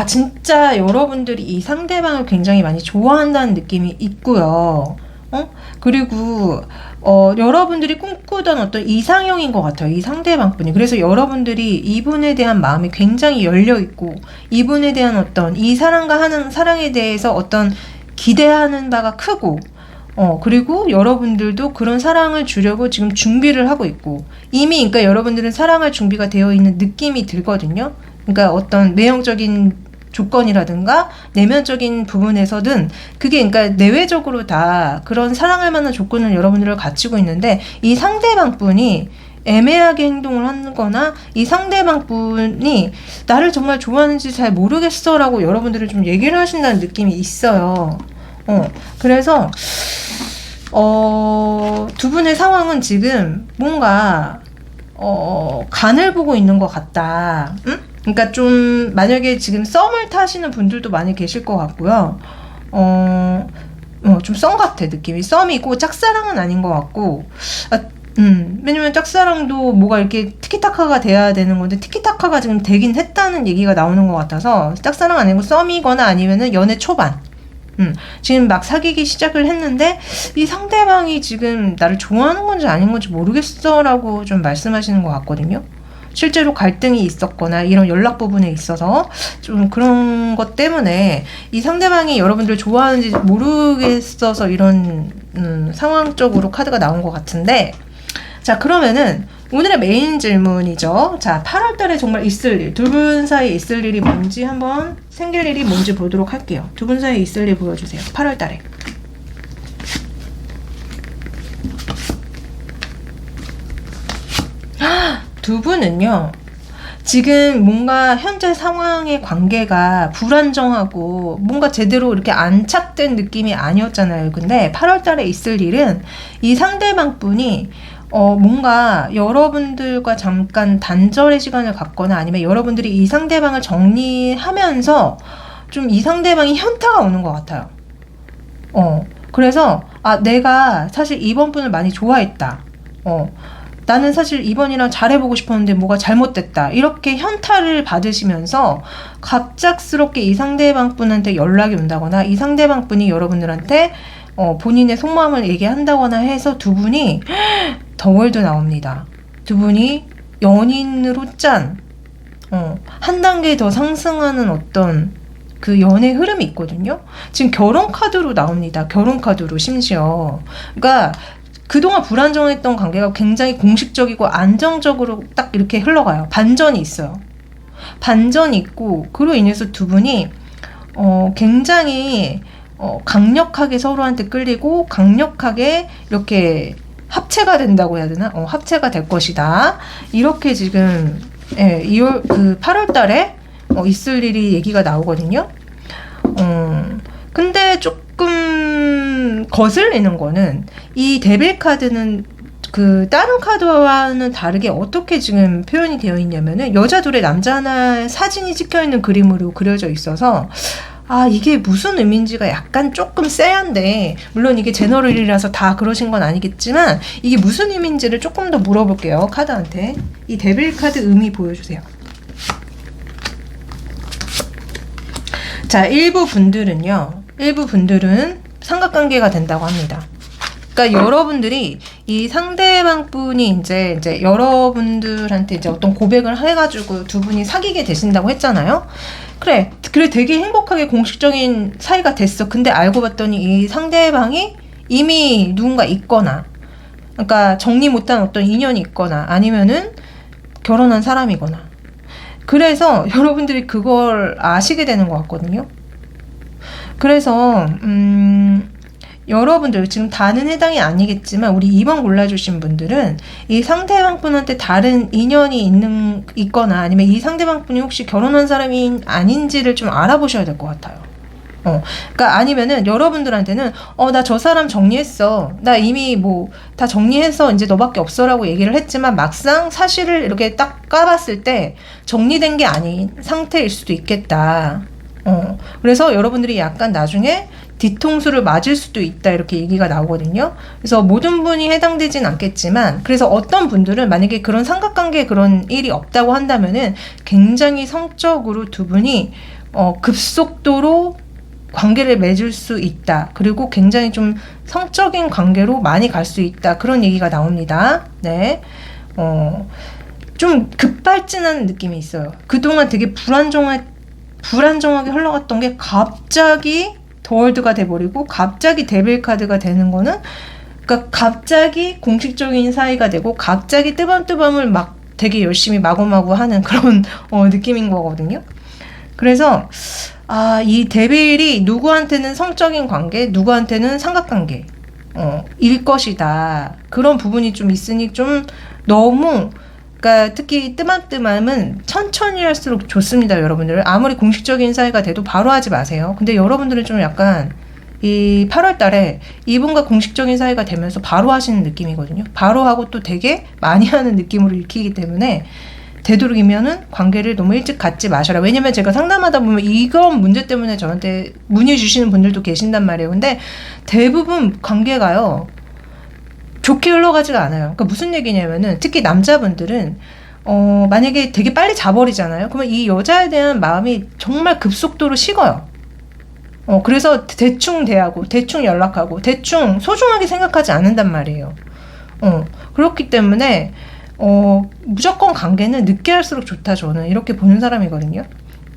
진짜 여러분들이 이 상대방을 굉장히 많이 좋아한다는 느낌이 있고요. 그리고 여러분들이 꿈꾸던 어떤 이상형인 것 같아요. 이 상대방분이. 그래서 여러분들이 이분에 대한 마음이 굉장히 열려있고, 이분에 대한 어떤 이 사람과 하는 사랑에 대해서 어떤 기대하는 바가 크고, 그리고 여러분들도 그런 사랑을 주려고 지금 준비를 하고 있고, 이미 그러니까 여러분들은 사랑할 준비가 되어 있는 느낌이 들거든요. 그러니까 어떤 외형적인 조건이라든가 내면적인 부분에서든 그게 그러니까 내외적으로 다 그런 사랑할 만한 조건을 여러분들을 갖추고 있는데, 이 상대방 분이 애매하게 행동을 하거나 이 상대방 분이 나를 정말 좋아하는지 잘 모르겠어 라고 여러분들은 좀 얘기를 하신다는 느낌이 있어요. 그래서 두 분의 상황은 지금 뭔가 간을 보고 있는 것 같다. 응? 그러니까 좀 만약에 지금 썸을 타시는 분들도 많이 계실 것 같고요. 좀 썸 같아 느낌이. 썸이고 짝사랑은 아닌 것 같고. 왜냐면 짝사랑도 뭐가 이렇게 티키타카가 돼야 되는 건데 티키타카가 지금 되긴 했다는 얘기가 나오는 것 같아서 짝사랑 아니고 썸이거나 아니면은 연애 초반. 지금 막 사귀기 시작을 했는데 이 상대방이 지금 나를 좋아하는 건지 아닌 건지 모르겠어 라고 좀 말씀하시는 것 같거든요. 실제로 갈등이 있었거나 이런 연락 부분에 있어서 좀 그런 것 때문에 이 상대방이 여러분들 좋아하는지 모르겠어서 이런 상황적으로 카드가 나온 것 같은데, 자 그러면은 오늘의 메인 질문이죠. 자 8월달에 정말 있을 일, 두 분 사이에 있을 일이 뭔지 한번, 생길 일이 뭔지 보도록 할게요. 두 분 사이에 있을 일 보여주세요. 8월달에. 두 분은요, 지금 뭔가 현재 상황의 관계가 불안정하고 뭔가 제대로 이렇게 안착된 느낌이 아니었잖아요. 근데 8월달에 있을 일은 이 상대방 분이 뭔가 여러분들과 잠깐 단절의 시간을 갖거나 아니면 여러분들이 이 상대방을 정리하면서 좀 이 상대방이 현타가 오는 것 같아요. 그래서 내가 사실 이번 분을 많이 좋아했다. 나는 사실 이번이랑 잘해보고 싶었는데 뭐가 잘못됐다. 이렇게 현타를 받으시면서 갑작스럽게 이 상대방 분한테 연락이 온다거나 이 상대방 분이 여러분들한테 본인의 속마음을 얘기한다거나 해서 두 분이 더월드 나옵니다. 두 분이 연인으로 한 단계 더 상승하는 어떤 그 연애 흐름이 있거든요. 지금 결혼 카드로 나옵니다. 결혼 카드로 심지어. 그러니까 그동안 불안정했던 관계가 굉장히 공식적이고 안정적으로 딱 이렇게 흘러가요. 반전이 있어요. 반전이 있고 그로 인해서 두 분이 굉장히 강력하게 서로한테 끌리고 강력하게 이렇게 합체가 된다고 해야 되나? 합체가 될 것이다. 이렇게 지금 8월 달에 있을 일이 얘기가 나오거든요. 근데 조금 거슬리는 거는 이 데빌 카드는 그 다른 카드와는 다르게 어떻게 지금 표현이 되어 있냐면은 여자 둘에 남자 하나의 사진이 찍혀 있는 그림으로 그려져 있어서 이게 무슨 의미인지가 약간 조금 쎄한데, 물론 이게 제너럴이라서 다 그러신 건 아니겠지만 이게 무슨 의미인지를 조금 더 물어볼게요. 카드한테. 이 데빌 카드 의미 보여주세요. 자, 일부 분들은 삼각관계가 된다고 합니다. 그러니까 여러분들이 이 상대방 분이 이제 여러분들한테 이제 어떤 고백을 해가지고 두 분이 사귀게 되신다고 했잖아요. 그래 되게 행복하게 공식적인 사이가 됐어. 근데 알고 봤더니 이 상대방이 이미 누군가 있거나, 그러니까 정리 못한 어떤 인연이 있거나 아니면은 결혼한 사람이거나, 그래서 여러분들이 그걸 아시게 되는 것 같거든요. 그래서 여러분들 지금 다는 해당이 아니겠지만 우리 2번 골라주신 분들은 이 상대방 분한테 다른 인연이 있거나 아니면 이 상대방 분이 혹시 결혼한 사람이 아닌지를 좀 알아보셔야 될 것 같아요. 그러니까 아니면은 여러분들한테는 나 저 사람 정리했어. 나 이미 뭐 다 정리해서 이제 너밖에 없어라고 얘기를 했지만 막상 사실을 이렇게 딱 까봤을 때 정리된 게 아닌 상태일 수도 있겠다. 그래서 여러분들이 약간 나중에 뒤통수를 맞을 수도 있다, 이렇게 얘기가 나오거든요. 그래서 모든 분이 해당되진 않겠지만, 그래서 어떤 분들은 만약에 그런 삼각관계에 그런 일이 없다고 한다면은 굉장히 성적으로 두 분이 급속도로 관계를 맺을 수 있다. 그리고 굉장히 좀 성적인 관계로 많이 갈 수 있다. 그런 얘기가 나옵니다. 네. 좀 급발진하는 느낌이 있어요. 그동안 되게 불안정하게 흘러갔던 게 갑자기 더월드가 돼버리고 갑자기 데빌 카드가 되는 거는, 그러니까 갑자기 공식적인 사이가 되고 갑자기 뜨밤뜨밤을 막 되게 열심히 마구마구 하는 그런 느낌인 거거든요. 그래서 이 데빌이 누구한테는 성적인 관계, 누구한테는 삼각관계 일 것이다. 그런 부분이 좀 있으니 좀 너무, 그러니까 특히 뜨밤뜨밤은 천천히 할수록 좋습니다. 여러분들 아무리 공식적인 사이가 돼도 바로 하지 마세요. 근데 여러분들은 좀 약간 이 8월 달에 이분과 공식적인 사이가 되면서 바로 하시는 느낌이거든요. 바로 하고 또 되게 많이 하는 느낌으로 읽히기 때문에 되도록이면은 관계를 너무 일찍 갖지 마셔라. 왜냐면 제가 상담하다 보면 이런 문제 때문에 저한테 문의 주시는 분들도 계신단 말이에요. 근데 대부분 관계가요 좋게 흘러가지가 않아요. 그러니까 무슨 얘기냐면은 특히 남자분들은 만약에 되게 빨리 자버리잖아요. 그러면 이 여자에 대한 마음이 정말 급속도로 식어요. 그래서 대충 대하고 대충 연락하고 대충 소중하게 생각하지 않는단 말이에요. 그렇기 때문에 무조건 관계는 늦게 할수록 좋다, 저는 이렇게 보는 사람이거든요.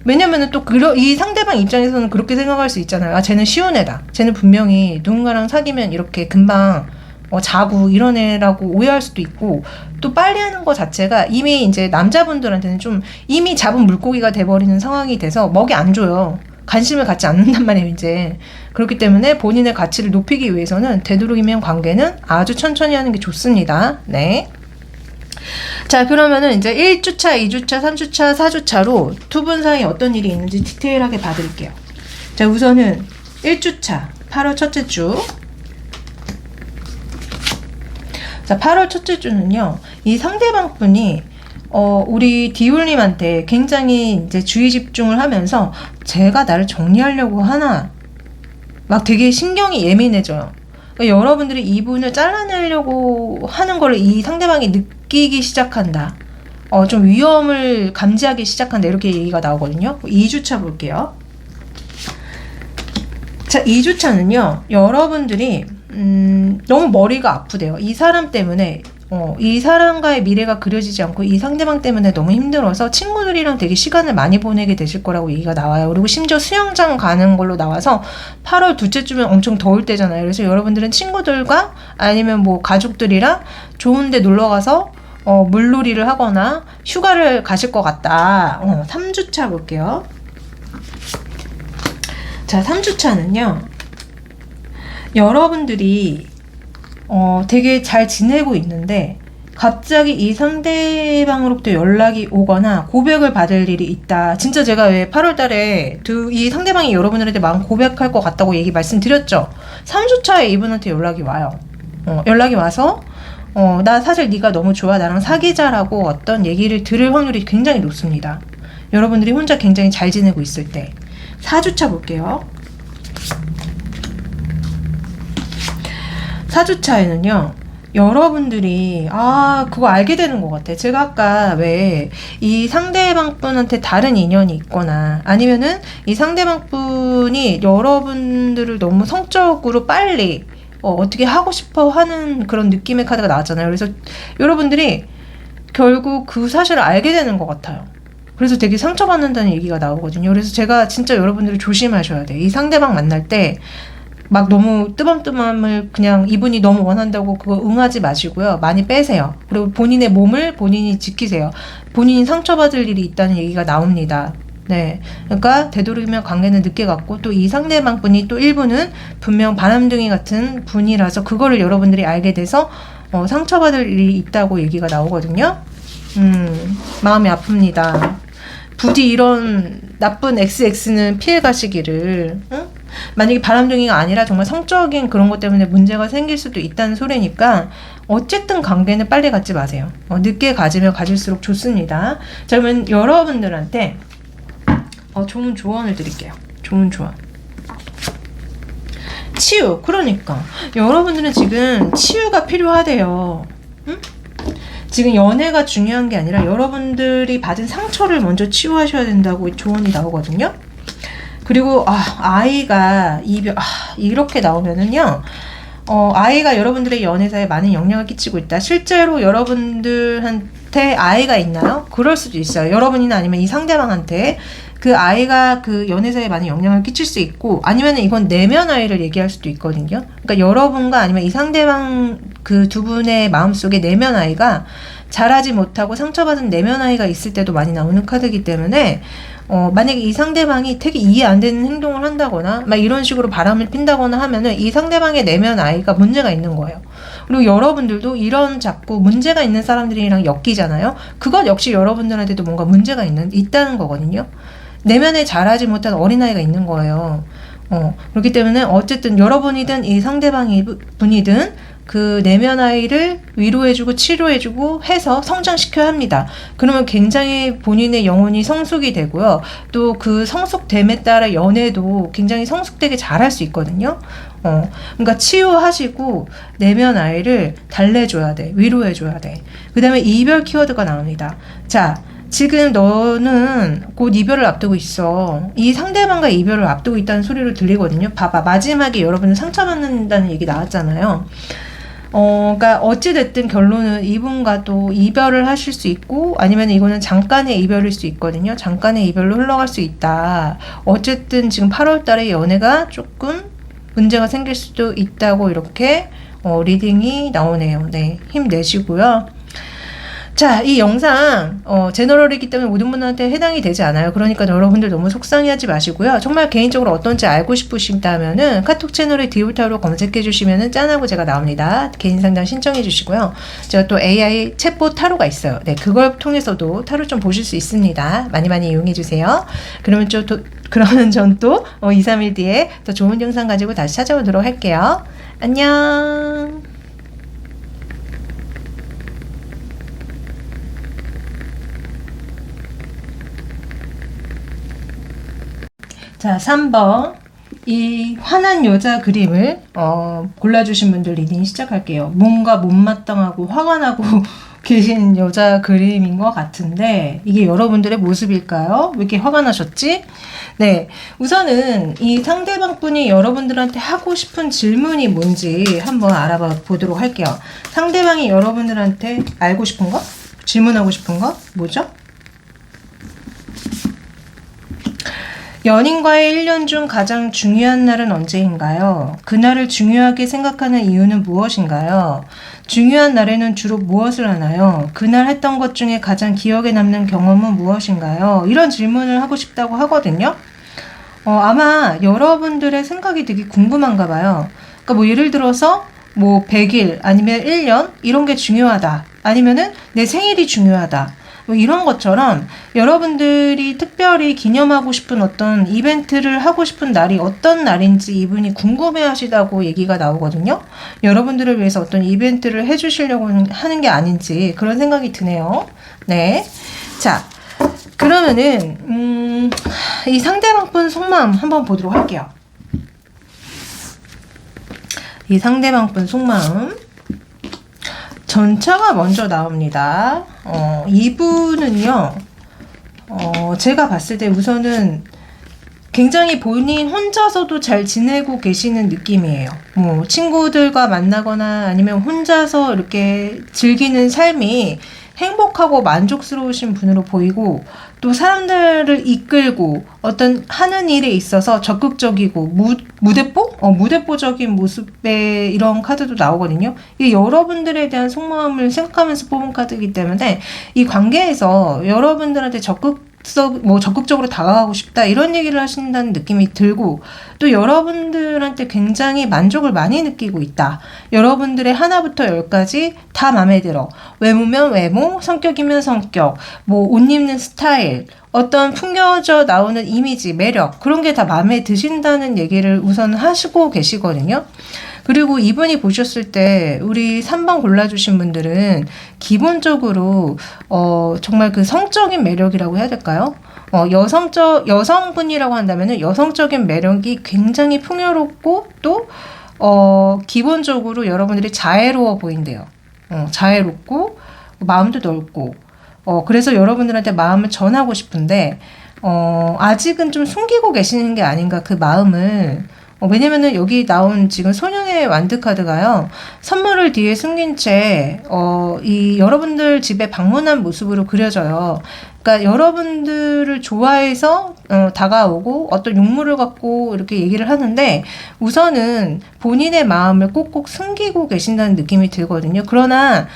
왜냐면은 또 이 상대방 입장에서는 그렇게 생각할 수 있잖아요. 쟤는 쉬운 애다. 쟤는 분명히 누군가랑 사귀면 이렇게 금방 자고 이런 애라고 오해할 수도 있고, 또 빨리 하는 거 자체가 이미 이제 남자분들한테는 좀 이미 잡은 물고기가 돼버리는 상황이 돼서 먹이 안 줘요. 관심을 갖지 않는단 말이에요, 이제. 그렇기 때문에 본인의 가치를 높이기 위해서는 되도록이면 관계는 아주 천천히 하는 게 좋습니다. 네. 자, 그러면은 이제 1주차, 2주차, 3주차, 4주차로 두 분 사이에 어떤 일이 있는지 디테일하게 봐드릴게요. 자, 우선은 1주차, 8월 첫째 주. 자, 8월 첫째 주는요, 이 상대방 분이 우리 디올님한테 굉장히 이제 주의 집중을 하면서 제가 나를 정리하려고 하나, 막 되게 신경이 예민해져요. 그러니까 여러분들이 이분을 잘라내려고 하는 걸 이 상대방이 느끼기 시작한다. 좀 위험을 감지하기 시작한다. 이렇게 얘기가 나오거든요. 2주차 볼게요. 자, 2주차는요, 여러분들이 너무 머리가 아프대요. 이 사람 때문에 이 사람과의 미래가 그려지지 않고 이 상대방 때문에 너무 힘들어서 친구들이랑 되게 시간을 많이 보내게 되실 거라고 얘기가 나와요. 그리고 심지어 수영장 가는 걸로 나와서 8월 둘째 주면 엄청 더울 때잖아요. 그래서 여러분들은 친구들과 아니면 뭐 가족들이랑 좋은데 놀러 가서 물놀이를 하거나 휴가를 가실 것 같다. 3주차 볼게요. 자, 3주차는요. 여러분들이 되게 잘 지내고 있는데 갑자기 이 상대방으로부터 연락이 오거나 고백을 받을 일이 있다. 진짜 제가 왜 8월 달에 이 상대방이 여러분들한테 마음 고백할 것 같다고 말씀드렸죠. 3주차에 이분한테 연락이 와요. 연락이 와서 나 사실 네가 너무 좋아. 나랑 사귀자라고 어떤 얘기를 들을 확률이 굉장히 높습니다. 여러분들이 혼자 굉장히 잘 지내고 있을 때. 4주차 볼게요. 4주차에는요. 여러분들이 그거 알게 되는 것 같아. 제가 아까 왜 이 상대방 분한테 다른 인연이 있거나 아니면은 이 상대방 분이 여러분들을 너무 성적으로 빨리 어떻게 하고 싶어 하는 그런 느낌의 카드가 나왔잖아요. 그래서 여러분들이 결국 그 사실을 알게 되는 것 같아요. 그래서 되게 상처받는다는 얘기가 나오거든요. 그래서 제가 진짜 여러분들이 조심하셔야 돼요. 이 상대방 만날 때 막 너무 뜨밤뜨밤을 그냥 이분이 너무 원한다고 그거 응하지 마시고요. 많이 빼세요. 그리고 본인의 몸을 본인이 지키세요. 본인이 상처받을 일이 있다는 얘기가 나옵니다. 네. 그러니까 되도록이면 관계는 늦게 갔고 또 이 상대방 분이 또 일부는 분명 바람둥이 같은 분이라서 그거를 여러분들이 알게 돼서 상처받을 일이 있다고 얘기가 나오거든요. 마음이 아픕니다. 부디 이런 나쁜 XX는 피해 가시기를. 응? 만약에 바람둥이가 아니라 정말 성적인 그런 것 때문에 문제가 생길 수도 있다는 소리니까 어쨌든 관계는 빨리 갖지 마세요. 늦게 가지면 가질수록 좋습니다. 자, 그러면 여러분들한테 좋은 조언을 드릴게요. 좋은 조언. 치유. 그러니까 여러분들은 지금 치유가 필요하대요. 응? 지금 연애가 중요한 게 아니라 여러분들이 받은 상처를 먼저 치유하셔야 된다고 조언이 나오거든요. 그리고 아이가 이렇게 나오면은요. 아이가 여러분들의 연애사에 많은 영향을 끼치고 있다. 실제로 여러분들한테 아이가 있나요? 그럴 수도 있어요. 여러분이나 아니면 이 상대방한테 그 아이가 그 연애사에 많은 영향을 끼칠 수 있고 아니면 이건 내면 아이를 얘기할 수도 있거든요. 그러니까 여러분과 아니면 이 상대방 그 두 분의 마음속에 내면 아이가 자라지 못하고 상처받은 내면 아이가 있을 때도 많이 나오는 카드이기 때문에 만약에 이 상대방이 되게 이해 안 되는 행동을 한다거나 막 이런 식으로 바람을 핀다거나 하면은 이 상대방의 내면 아이가 문제가 있는 거예요. 그리고 여러분들도 이런 자꾸 문제가 있는 사람들이랑 엮이잖아요. 그것 역시 여러분들한테도 뭔가 문제가 있다는 거거든요. 내면에 자라지 못한 어린아이가 있는 거예요. 그렇기 때문에 어쨌든 여러분이든 이 상대방이 분이든 그 내면 아이를 위로해주고 치료해주고 해서 성장시켜야 합니다. 그러면 굉장히 본인의 영혼이 성숙이 되고요. 또 그 성숙됨에 따라 연애도 굉장히 성숙되게 잘할 수 있거든요. 그러니까 치유하시고 내면 아이를 달래줘야 돼. 위로해줘야 돼. 그 다음에 이별 키워드가 나옵니다. 자, 지금 너는 곧 이별을 앞두고 있어. 이 상대방과 이별을 앞두고 있다는 소리를 들리거든요. 봐봐. 마지막에 여러분은 상처받는다는 얘기 나왔잖아요. 그러니까 어찌됐든 결론은 이분과 또 이별을 하실 수 있고 아니면 이거는 잠깐의 이별일 수 있거든요. 잠깐의 이별로 흘러갈 수 있다. 어쨌든 지금 8월 달에 연애가 조금 문제가 생길 수도 있다고 이렇게 리딩이 나오네요. 네, 힘내시고요. 자, 이 영상 제너럴이기 때문에 모든 분한테 해당이 되지 않아요. 그러니까 여러분들 너무 속상해하지 마시고요. 정말 개인적으로 어떤지 알고 싶으시다면은 카톡 채널에 디올타로 검색해 주시면은 짠하고 제가 나옵니다. 개인 상담 신청해 주시고요. 제가 또 AI 챗봇 타로가 있어요. 네, 그걸 통해서도 타로 좀 보실 수 있습니다. 많이 많이 이용해 주세요. 그러면 그러면 전 또 2, 3일 뒤에 더 좋은 영상 가지고 다시 찾아오도록 할게요. 안녕. 자, 3번. 이 화난 여자 그림을 골라주신 분들 리딩 시작할게요. 뭔가 못마땅하고 화가 나고 계신 여자 그림인 것 같은데 이게 여러분들의 모습일까요? 왜 이렇게 화가 나셨지? 네, 우선은 이 상대방 분이 여러분들한테 하고 싶은 질문이 뭔지 한번 알아봐 보도록 할게요. 상대방이 여러분들한테 알고 싶은 거? 질문하고 싶은 거? 뭐죠? 연인과의 1년 중 가장 중요한 날은 언제인가요? 그날을 중요하게 생각하는 이유는 무엇인가요? 중요한 날에는 주로 무엇을 하나요? 그날 했던 것 중에 가장 기억에 남는 경험은 무엇인가요? 이런 질문을 하고 싶다고 하거든요. 아마 여러분들의 생각이 되게 궁금한가 봐요. 그러니까 뭐 예를 들어서 뭐 100일 아니면 1년 이런 게 중요하다. 아니면은 내 생일이 중요하다. 뭐 이런 것처럼 여러분들이 특별히 기념하고 싶은 어떤 이벤트를 하고 싶은 날이 어떤 날인지 이분이 궁금해 하시다고 얘기가 나오거든요. 여러분들을 위해서 어떤 이벤트를 해주시려고 하는 게 아닌지 그런 생각이 드네요. 네. 자, 그러면은, 이 상대방 분 속마음 한번 보도록 할게요. 이 상대방 분 속마음. 전차가 먼저 나옵니다. 이분은요, 제가 봤을 때 우선은 굉장히 본인 혼자서도 잘 지내고 계시는 느낌이에요. 뭐, 친구들과 만나거나 아니면 혼자서 이렇게 즐기는 삶이 행복하고 만족스러우신 분으로 보이고, 또 사람들을 이끌고 어떤 하는 일에 있어서 적극적이고 무대뽀? 무대뽀적인 모습의 이런 카드도 나오거든요. 이게 여러분들에 대한 속마음을 생각하면서 뽑은 카드이기 때문에 이 관계에서 여러분들한테 적극적으로 다가가고 싶다 이런 얘기를 하신다는 느낌이 들고, 또 여러분들한테 굉장히 만족을 많이 느끼고 있다. 여러분들의 하나부터 열까지 다 마음에 들어. 외모면 외모, 성격이면 성격, 뭐 옷 입는 스타일, 어떤 풍겨져 나오는 이미지, 매력, 그런 게 다 마음에 드신다는 얘기를 우선 하시고 계시거든요. 그리고 이분이 보셨을 때 우리 3번 골라주신 분들은 기본적으로 정말 그 성적인 매력이라고 해야 될까요? 여성분이라고 한다면은 여성적인 매력이 굉장히 풍요롭고 또 기본적으로 여러분들이 자애로워 보인대요. 자애롭고 마음도 넓고 그래서 여러분들한테 마음을 전하고 싶은데 아직은 좀 숨기고 계시는 게 아닌가 그 마음을. 왜냐면은 여기 나온 지금 소년의 완드 카드가요. 선물을 뒤에 숨긴 채 이 여러분들 집에 방문한 모습으로 그려져요. 그러니까 여러분들을 좋아해서 다가오고 어떤 용무를 갖고 이렇게 얘기를 하는데 우선은 본인의 마음을 꼭꼭 숨기고 계신다는 느낌이 들거든요. 그러나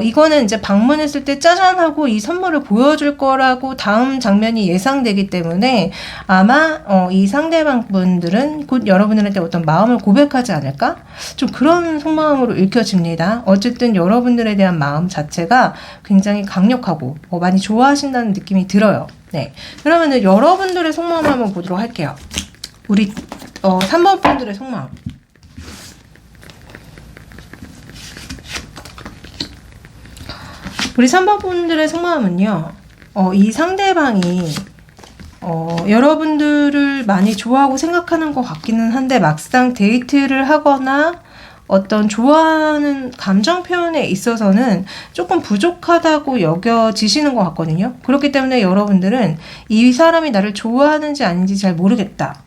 이거는 이제 방문했을 때 짜잔 하고 이 선물을 보여줄 거라고 다음 장면이 예상되기 때문에 아마 이 상대방 분들은 곧 여러분들한테 어떤 마음을 고백하지 않을까? 좀 그런 속마음으로 읽혀집니다. 어쨌든 여러분들에 대한 마음 자체가 굉장히 강력하고 많이 좋아하신다는 느낌이 들어요. 네, 그러면은 여러분들의 속마음 한번 보도록 할게요. 우리 3번 분들의 속마음. 우리 3번 분들의 속마음은요. 이 상대방이 여러분들을 많이 좋아하고 생각하는 것 같기는 한데 막상 데이트를 하거나 어떤 좋아하는 감정 표현에 있어서는 조금 부족하다고 여겨지시는 것 같거든요. 그렇기 때문에 여러분들은 이 사람이 나를 좋아하는지 아닌지 잘 모르겠다.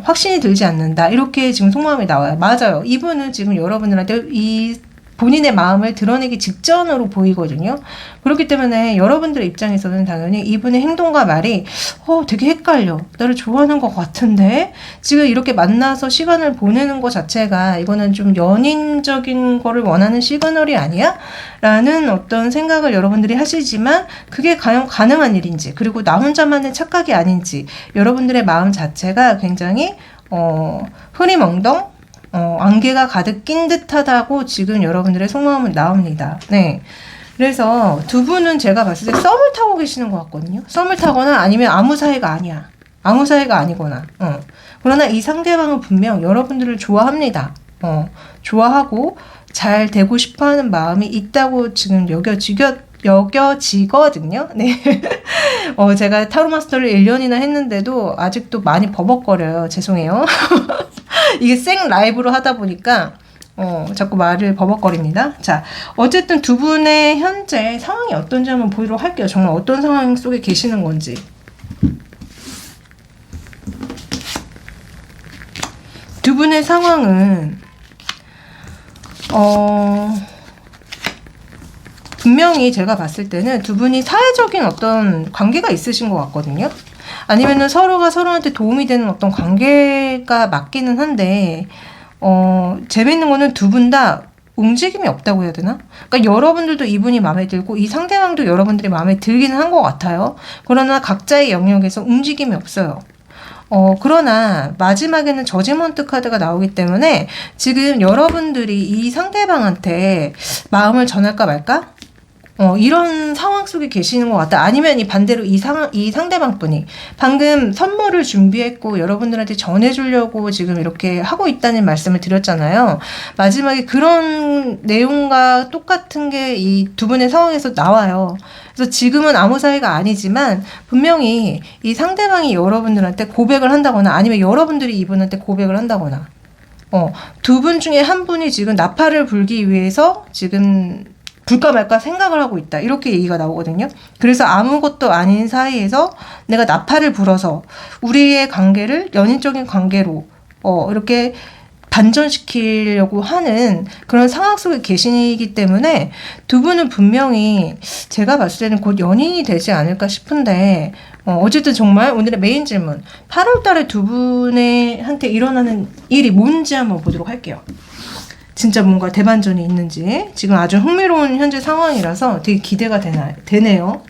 확신이 들지 않는다. 이렇게 지금 속마음이 나와요. 맞아요. 이분은 지금 여러분들한테 이 본인의 마음을 드러내기 직전으로 보이거든요. 그렇기 때문에 여러분들의 입장에서는 당연히 이분의 행동과 말이 되게 헷갈려. 나를 좋아하는 것 같은데 지금 이렇게 만나서 시간을 보내는 것 자체가 이거는 좀 연인적인 거를 원하는 시그널이 아니야? 라는 어떤 생각을 여러분들이 하시지만 그게 과연 가능한 일인지, 그리고 나 혼자만의 착각이 아닌지 여러분들의 마음 자체가 굉장히 흐리멍덩 안개가 가득 낀 듯하다고 지금 여러분들의 속마음은 나옵니다. 네. 그래서 두 분은 제가 봤을 때 썸을 타고 계시는 것 같거든요. 썸을 타거나 아니면 아무 사이가 아니야. 아무 사이가 아니거나. 그러나 이 상대방은 분명 여러분들을 좋아합니다. 좋아하고 잘 되고 싶어 하는 마음이 있다고 지금 여겨지거든요. 네. 제가 타로 마스터를 1년이나 했는데도 아직도 많이 버벅거려요. 죄송해요. 이게 생 라이브로 하다 보니까 자꾸 말을 버벅거립니다. 자, 어쨌든 두 분의 현재 상황이 어떤지 한번 보도록 할게요. 정말 어떤 상황 속에 계시는 건지. 두 분의 상황은 분명히 제가 봤을 때는 두 분이 사회적인 어떤 관계가 있으신 것 같거든요. 아니면은 서로가 서로한테 도움이 되는 어떤 관계가 맞기는 한데, 재밌는 거는 두 분 다 움직임이 없다고 해야 되나? 그러니까 여러분들도 이분이 마음에 들고 이 상대방도 여러분들이 마음에 들기는 한 것 같아요. 그러나 각자의 영역에서 움직임이 없어요. 그러나 마지막에는 저지먼트 카드가 나오기 때문에 지금 여러분들이 이 상대방한테 마음을 전할까 말까? 이런 상황 속에 계시는 것 같다. 아니면 이 반대로 이 상대방 분이 방금 선물을 준비했고 여러분들한테 전해주려고 지금 이렇게 하고 있다는 말씀을 드렸잖아요. 마지막에 그런 내용과 똑같은 게 이 두 분의 상황에서 나와요. 그래서 지금은 아무 사이가 아니지만 분명히 이 상대방이 여러분들한테 고백을 한다거나 아니면 여러분들이 이분한테 고백을 한다거나 두 분 중에 한 분이 지금 나팔을 불기 위해서 지금 불까 말까 생각을 하고 있다. 이렇게 얘기가 나오거든요. 그래서 아무것도 아닌 사이에서 내가 나팔을 불어서 우리의 관계를 연인적인 관계로 이렇게 반전시키려고 하는 그런 상황 속에 계시기 때문에 두 분은 분명히 제가 봤을 때는 곧 연인이 되지 않을까 싶은데 어쨌든 정말 오늘의 메인 질문 8월 달에 두 분의 한테 일어나는 일이 뭔지 한번 보도록 할게요. 진짜 뭔가 대반전이 있는지 지금 아주 흥미로운 현재 상황이라서 되게 기대가 되네요.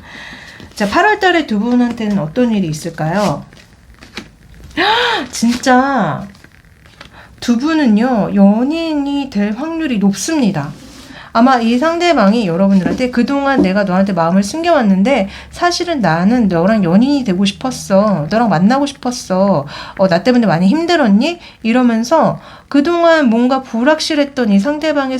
자, 8월 달에 두 분한테는 어떤 일이 있을까요? 진짜 두 분은요 연인이 될 확률이 높습니다. 아마 이 상대방이 여러분들한테 그동안 내가 너한테 마음을 숨겨왔는데 사실은 나는 너랑 연인이 되고 싶었어. 너랑 만나고 싶었어. 나 때문에 많이 힘들었니? 이러면서 그동안 뭔가 불확실했던 이 상대방의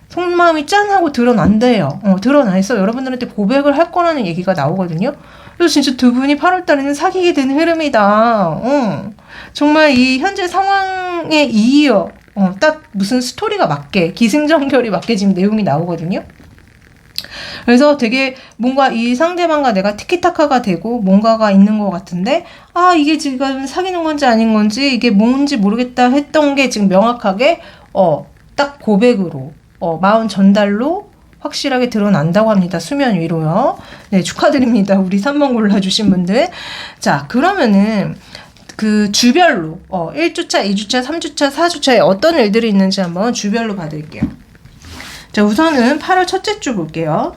속마음이 짠하고 드러난대요. 드러나 있어. 여러분들한테 고백을 할 거라는 얘기가 나오거든요. 그래서 진짜 두 분이 8월 달에는 사귀게 되는 흐름이다. 정말 이 현재 상황에 이어 딱 무슨 스토리가 맞게 기승전결이 맞게 지금 내용이 나오거든요. 그래서 되게 뭔가 이 상대방과 내가 티키타카가 되고 뭔가가 있는 것 같은데 이게 지금 사귀는 건지 아닌 건지 이게 뭔지 모르겠다 했던 게 지금 명확하게 딱 고백으로 마음 전달로 확실하게 드러난다고 합니다. 수면 위로요. 네, 축하드립니다. 우리 3번 골라주신 분들. 자, 그러면은 그 주별로 1주차, 2주차, 3주차, 4주차에 어떤 일들이 있는지 한번 주별로 봐드릴게요. 자, 우선은 8월 첫째 주 볼게요.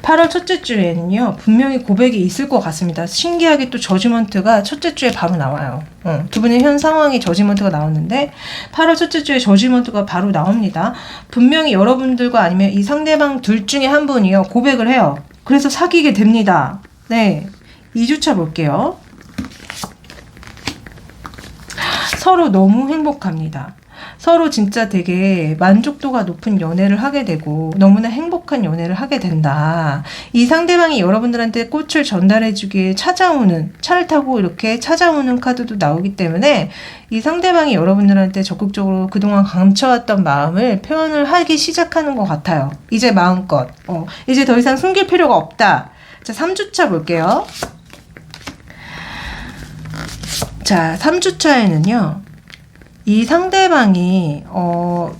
8월 첫째 주에는요 분명히 고백이 있을 것 같습니다. 신기하게 또 저지먼트가 첫째 주에 바로 나와요. 두 분의 현 상황이 저지먼트가 나왔는데 8월 첫째 주에 저지먼트가 바로 나옵니다. 분명히 여러분들과 아니면 이 상대방 둘 중에 한 분이요 고백을 해요. 그래서 사귀게 됩니다. 네, 2주차 볼게요. 서로 너무 행복합니다. 서로 진짜 되게 만족도가 높은 연애를 하게 되고 너무나 행복한 연애를 하게 된다. 이 상대방이 여러분들한테 꽃을 전달해주기에 차를 타고 이렇게 찾아오는 카드도 나오기 때문에 이 상대방이 여러분들한테 적극적으로 그동안 감춰왔던 마음을 표현을 하기 시작하는 것 같아요. 이제 마음껏 이제 더 이상 숨길 필요가 없다. 자, 3주차 볼게요. 자, 3주차에는요 이 상대방이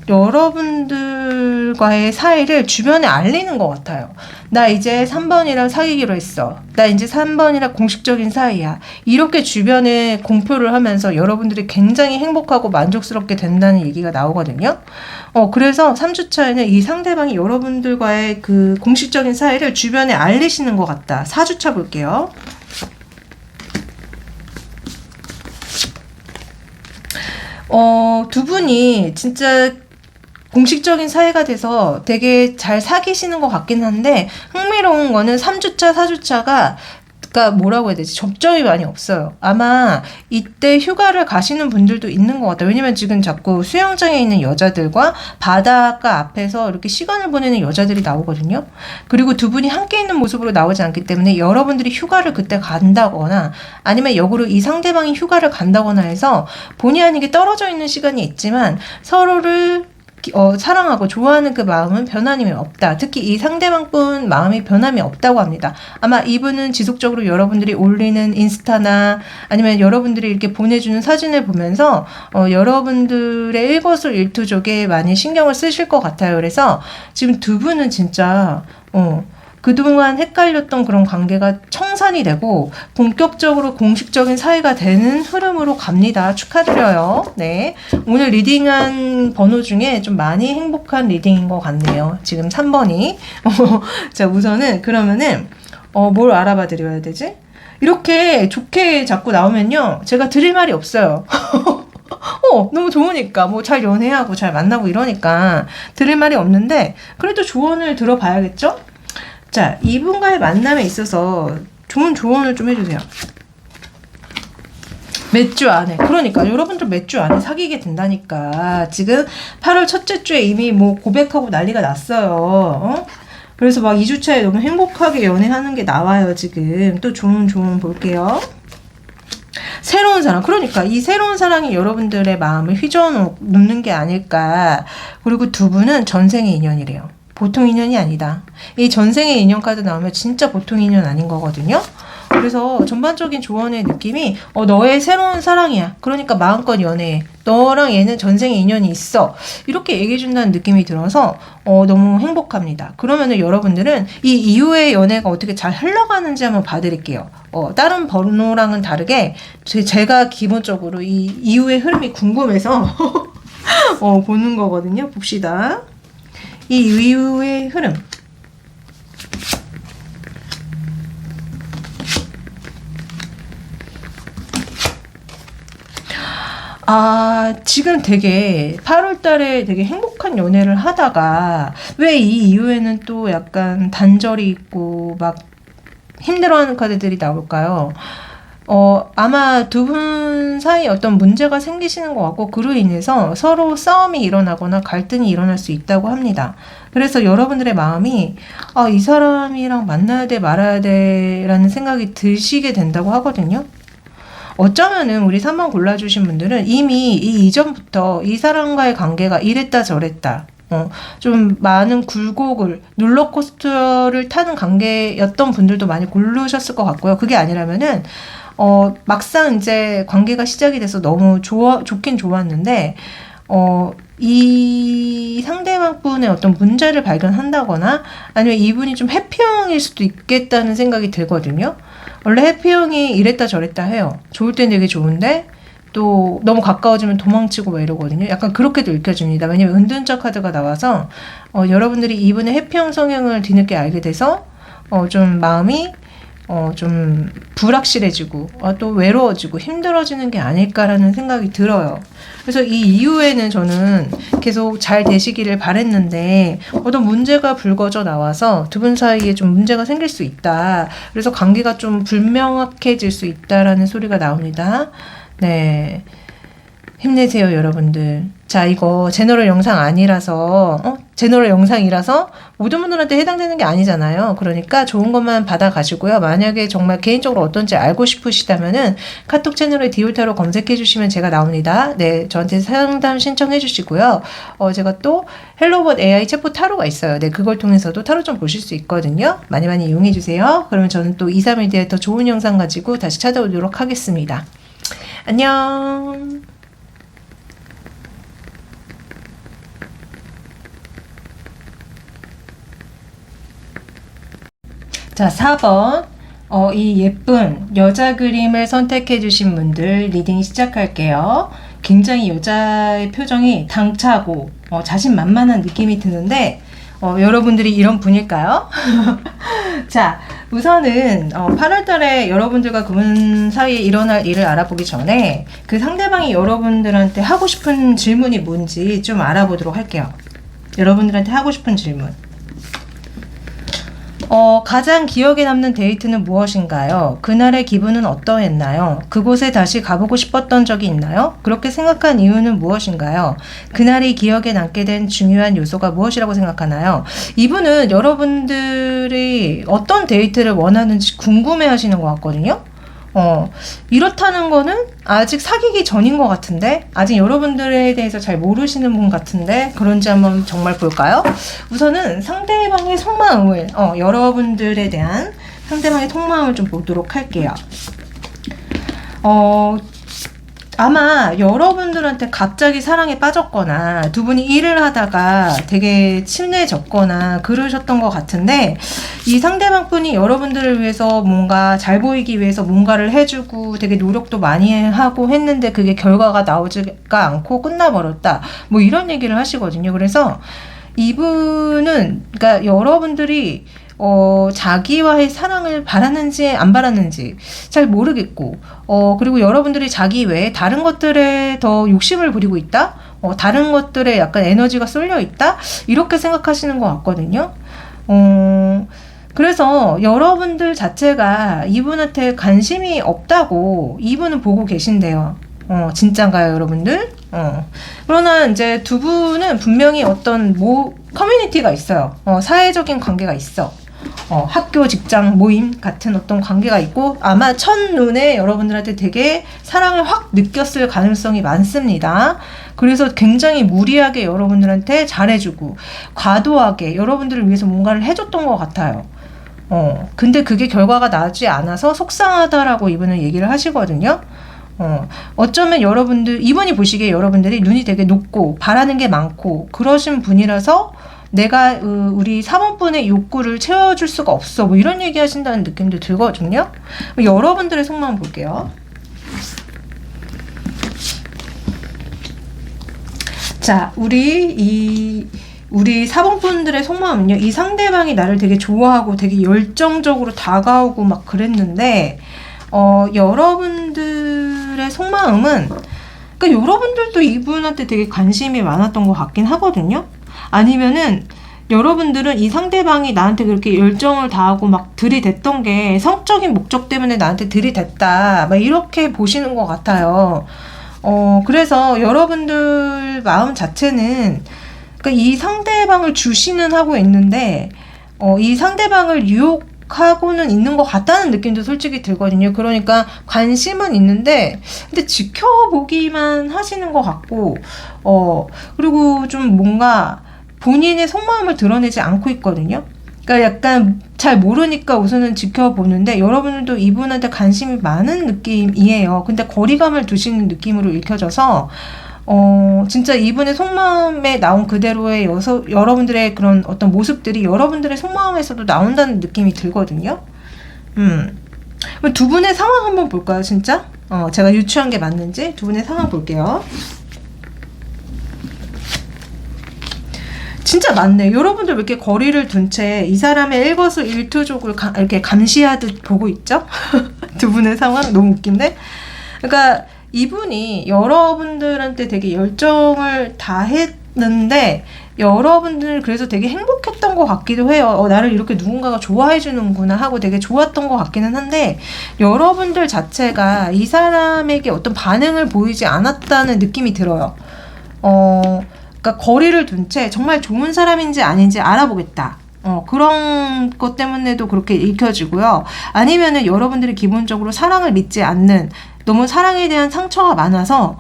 여러분들과의 사이를 주변에 알리는 것 같아요. 나 이제 3번이랑 사귀기로 했어. 나 이제 3번이랑 공식적인 사이야. 이렇게 주변에 공표를 하면서 여러분들이 굉장히 행복하고 만족스럽게 된다는 얘기가 나오거든요. 그래서 3주차에는 이 상대방이 여러분들과의 그 공식적인 사이를 주변에 알리시는 것 같다. 4주차 볼게요. 두 분이 진짜 공식적인 사이가 돼서 되게 잘 사귀시는 것 같긴 한데 흥미로운 거는 3주차, 4주차가 뭐라고 해야 되지? 접점이 많이 없어요. 아마 이때 휴가를 가시는 분들도 있는 것 같아요. 왜냐면 지금 자꾸 수영장에 있는 여자들과 바닷가 앞에서 이렇게 시간을 보내는 여자들이 나오거든요. 그리고 두 분이 함께 있는 모습으로 나오지 않기 때문에 여러분들이 휴가를 그때 간다거나 아니면 역으로 이 상대방이 휴가를 간다거나 해서 본의 아니게 떨어져 있는 시간이 있지만 서로를 사랑하고 좋아하는 그 마음은 변함이 없다. 특히 이 상대방분 마음이 변함이 없다고 합니다. 아마 이분은 지속적으로 여러분들이 올리는 인스타나 아니면 여러분들이 이렇게 보내주는 사진을 보면서 여러분들의 일거수일투족에 많이 신경을 쓰실 것 같아요. 그래서 지금 두 분은 진짜 그동안 헷갈렸던 그런 관계가 청산이 되고 본격적으로 공식적인 사이가 되는 흐름으로 갑니다. 축하드려요. 네. 오늘 리딩한 번호 중에 좀 많이 행복한 리딩인 것 같네요. 지금 3번이. 자, 우선은 그러면은 뭘 알아봐 드려야 되지? 이렇게 좋게 자꾸 나오면요. 제가 드릴 말이 없어요. 너무 좋으니까 뭐 잘 연애하고 잘 만나고 이러니까 드릴 말이 없는데 그래도 조언을 들어봐야겠죠? 자, 이분과의 만남에 있어서 좋은 조언을 좀 해주세요. 몇 주 안에. 그러니까 여러분들 몇 주 안에 사귀게 된다니까. 지금 8월 첫째 주에 이미 뭐 고백하고 난리가 났어요. 그래서 막 2주 차에 너무 행복하게 연애하는 게 나와요. 지금 또 좋은 조언 볼게요. 새로운 사랑. 그러니까 이 새로운 사랑이 여러분들의 마음을 휘저어놓는 게 아닐까. 그리고 두 분은 전생의 인연이래요. 보통 인연이 아니다. 이 전생의 인연 카드 나오면 진짜 보통 인연 아닌 거거든요. 그래서 전반적인 조언의 느낌이 너의 새로운 사랑이야. 그러니까 마음껏 연애해. 너랑 얘는 전생의 인연이 있어. 이렇게 얘기해 준다는 느낌이 들어서 너무 행복합니다. 그러면은 여러분들은 이 이후의 연애가 어떻게 잘 흘러가는지 한번 봐드릴게요. 다른 번호랑은 다르게 제가 기본적으로 이 이후의 흐름이 궁금해서 보는 거거든요. 봅시다. 이 이후의 흐름. 지금 되게 8월 달에 되게 행복한 연애를 하다가 왜 이 이후에는 또 약간 단절이 있고 막 힘들어하는 카드들이 나올까요? 아마 두 분 사이 어떤 문제가 생기시는 것 같고 그로 인해서 서로 싸움이 일어나거나 갈등이 일어날 수 있다고 합니다. 그래서 여러분들의 마음이 이 사람이랑 만나야 돼 말아야 돼 라는 생각이 드시게 된다고 하거든요. 어쩌면은 우리 3번 골라주신 분들은 이미 이 이전부터 이 사람과의 관계가 이랬다 저랬다 좀 많은 굴곡을 롤러코스터를 타는 관계였던 분들도 많이 고르셨을 것 같고요. 그게 아니라면은 막상 이제 관계가 시작이 돼서 너무 좋긴 좋았는데 이 상대방 분의 어떤 문제를 발견한다거나 아니면 이분이 좀 해피형일 수도 있겠다는 생각이 들거든요. 원래 해피형이 이랬다 저랬다 해요. 좋을 땐 되게 좋은데 또 너무 가까워지면 도망치고 막 이러거든요. 약간 그렇게도 읽혀집니다. 왜냐면 은둔자 카드가 나와서 여러분들이 이분의 해피형 성향을 뒤늦게 알게 돼서 좀 마음이 좀 불확실해지고 또 외로워지고 힘들어지는 게 아닐까라는 생각이 들어요. 그래서 이 이후에는 저는 계속 잘 되시기를 바랬는데 어떤 문제가 불거져 나와서 두 분 사이에 좀 문제가 생길 수 있다. 그래서 관계가 좀 불명확해질 수 있다라는 소리가 나옵니다. 네. 힘내세요, 여러분들. 자, 이거 제너럴 영상 아니라서 제너럴 영상이라서 모든 분들한테 해당되는 게 아니잖아요. 그러니까 좋은 것만 받아가시고요. 만약에 정말 개인적으로 어떤지 알고 싶으시다면은 카톡 채널에 디올타로 검색해 주시면 제가 나옵니다. 네, 저한테 상담 신청해 주시고요. 제가 또 헬로봇 AI 챗봇 타로가 있어요. 네, 그걸 통해서도 타로 좀 보실 수 있거든요. 많이 많이 이용해 주세요. 그러면 저는 또 2, 3일 뒤에 더 좋은 영상 가지고 다시 찾아오도록 하겠습니다. 안녕. 자, 4번. 이 예쁜 여자 그림을 선택해 주신 분들 리딩 시작할게요. 굉장히 여자의 표정이 당차고 자신만만한 느낌이 드는데 여러분들이 이런 분일까요? 자, 우선은 8월 달에 여러분들과 그분 사이에 일어날 일을 알아보기 전에 그 상대방이 여러분들한테 하고 싶은 질문이 뭔지 좀 알아보도록 할게요. 여러분들한테 하고 싶은 질문. 가장 기억에 남는 데이트는 무엇인가요? 그날의 기분은 어떠했나요? 그곳에 다시 가보고 싶었던 적이 있나요? 그렇게 생각한 이유는 무엇인가요? 그날이 기억에 남게 된 중요한 요소가 무엇이라고 생각하나요? 이분은 여러분들이 어떤 데이트를 원하는지 궁금해 하시는 것 같거든요. 이렇다는 거는 아직 사귀기 전인 것 같은데, 아직 여러분들에 대해서 잘 모르시는 분 같은데, 그런지 한번 정말 볼까요? 우선은 상대방의 속마음을, 여러분들에 대한 상대방의 속마음을 좀 보도록 할게요. 아마 여러분들한테 갑자기 사랑에 빠졌거나 두 분이 일을 하다가 되게 친해졌거나 그러셨던 것 같은데, 이 상대방 분이 여러분들을 위해서 뭔가 잘 보이기 위해서 뭔가를 해주고 되게 노력도 많이 하고 했는데 그게 결과가 나오지가 않고 끝나버렸다, 뭐 이런 얘기를 하시거든요. 그래서 이분은, 그러니까 여러분들이 자기와의 사랑을 바랐는지 안 바랐는지 잘 모르겠고, 그리고 여러분들이 자기 외에 다른 것들에 더 욕심을 부리고 있다? 다른 것들에 약간 에너지가 쏠려 있다? 이렇게 생각하시는 것 같거든요. 그래서 여러분들 자체가 이분한테 관심이 없다고 이분은 보고 계신데요. 진짠가요, 여러분들? 그러나 이제 두 분은 분명히 어떤 커뮤니티가 있어요. 사회적인 관계가 있어. 학교, 직장, 모임 같은 어떤 관계가 있고, 아마 첫눈에 여러분들한테 되게 사랑을 확 느꼈을 가능성이 많습니다. 그래서 굉장히 무리하게 여러분들한테 잘해주고 과도하게 여러분들을 위해서 뭔가를 해줬던 것 같아요. 근데 그게 결과가 나지 않아서 속상하다라고 이분은 얘기를 하시거든요. 어쩌면 이분이 보시기에 여러분들이 눈이 되게 높고 바라는 게 많고 그러신 분이라서 내가 우리 사모분의 욕구를 채워줄 수가 없어, 뭐 이런 얘기 하신다는 느낌도 들거든요. 여러분들의 속마음 볼게요. 자, 우리 사모분들의 속마음은요, 이 상대방이 나를 되게 좋아하고 되게 열정적으로 다가오고 막 그랬는데, 여러분들의 속마음은, 그러니까 여러분들도 이분한테 되게 관심이 많았던 것 같긴 하거든요. 아니면은 여러분들은 이 상대방이 나한테 그렇게 열정을 다하고 막 들이댔던 게 성적인 목적 때문에 나한테 들이댔다, 막 이렇게 보시는 것 같아요. 그래서 여러분들 마음 자체는, 그러니까 이 상대방을 주시는 하고 있는데, 이 상대방을 유혹하고는 있는 것 같다는 느낌도 솔직히 들거든요. 그러니까 관심은 있는데, 근데 지켜보기만 하시는 것 같고, 그리고 좀 뭔가 본인의 속마음을 드러내지 않고 있거든요. 그러니까 약간 잘 모르니까 우선은 지켜보는데, 여러분들도 이분한테 관심이 많은 느낌이에요. 근데 거리감을 두시는 느낌으로 읽혀져서, 진짜 이분의 속마음에 나온 그대로의 여러분들의 그런 어떤 모습들이 여러분들의 속마음에서도 나온다는 느낌이 들거든요. 두 분의 상황 한번 볼까요, 진짜? 제가 유추한 게 맞는지 두 분의 상황 볼게요. 진짜 많네. 여러분들 왜 이렇게 거리를 둔 채 이 사람의 일거수일투족을 이렇게 감시하듯 보고 있죠? 두 분의 상황 너무 웃긴데? 그러니까 이분이 여러분들한테 되게 열정을 다했는데, 여러분들 그래서 되게 행복했던 것 같기도 해요. 나를 이렇게 누군가가 좋아해 주는구나 하고 되게 좋았던 것 같기는 한데, 여러분들 자체가 이 사람에게 어떤 반응을 보이지 않았다는 느낌이 들어요. 그러니까 거리를 둔 채 정말 좋은 사람인지 아닌지 알아보겠다, 그런 것 때문에도 그렇게 읽혀지고요. 아니면은 여러분들이 기본적으로 사랑을 믿지 않는, 너무 사랑에 대한 상처가 많아서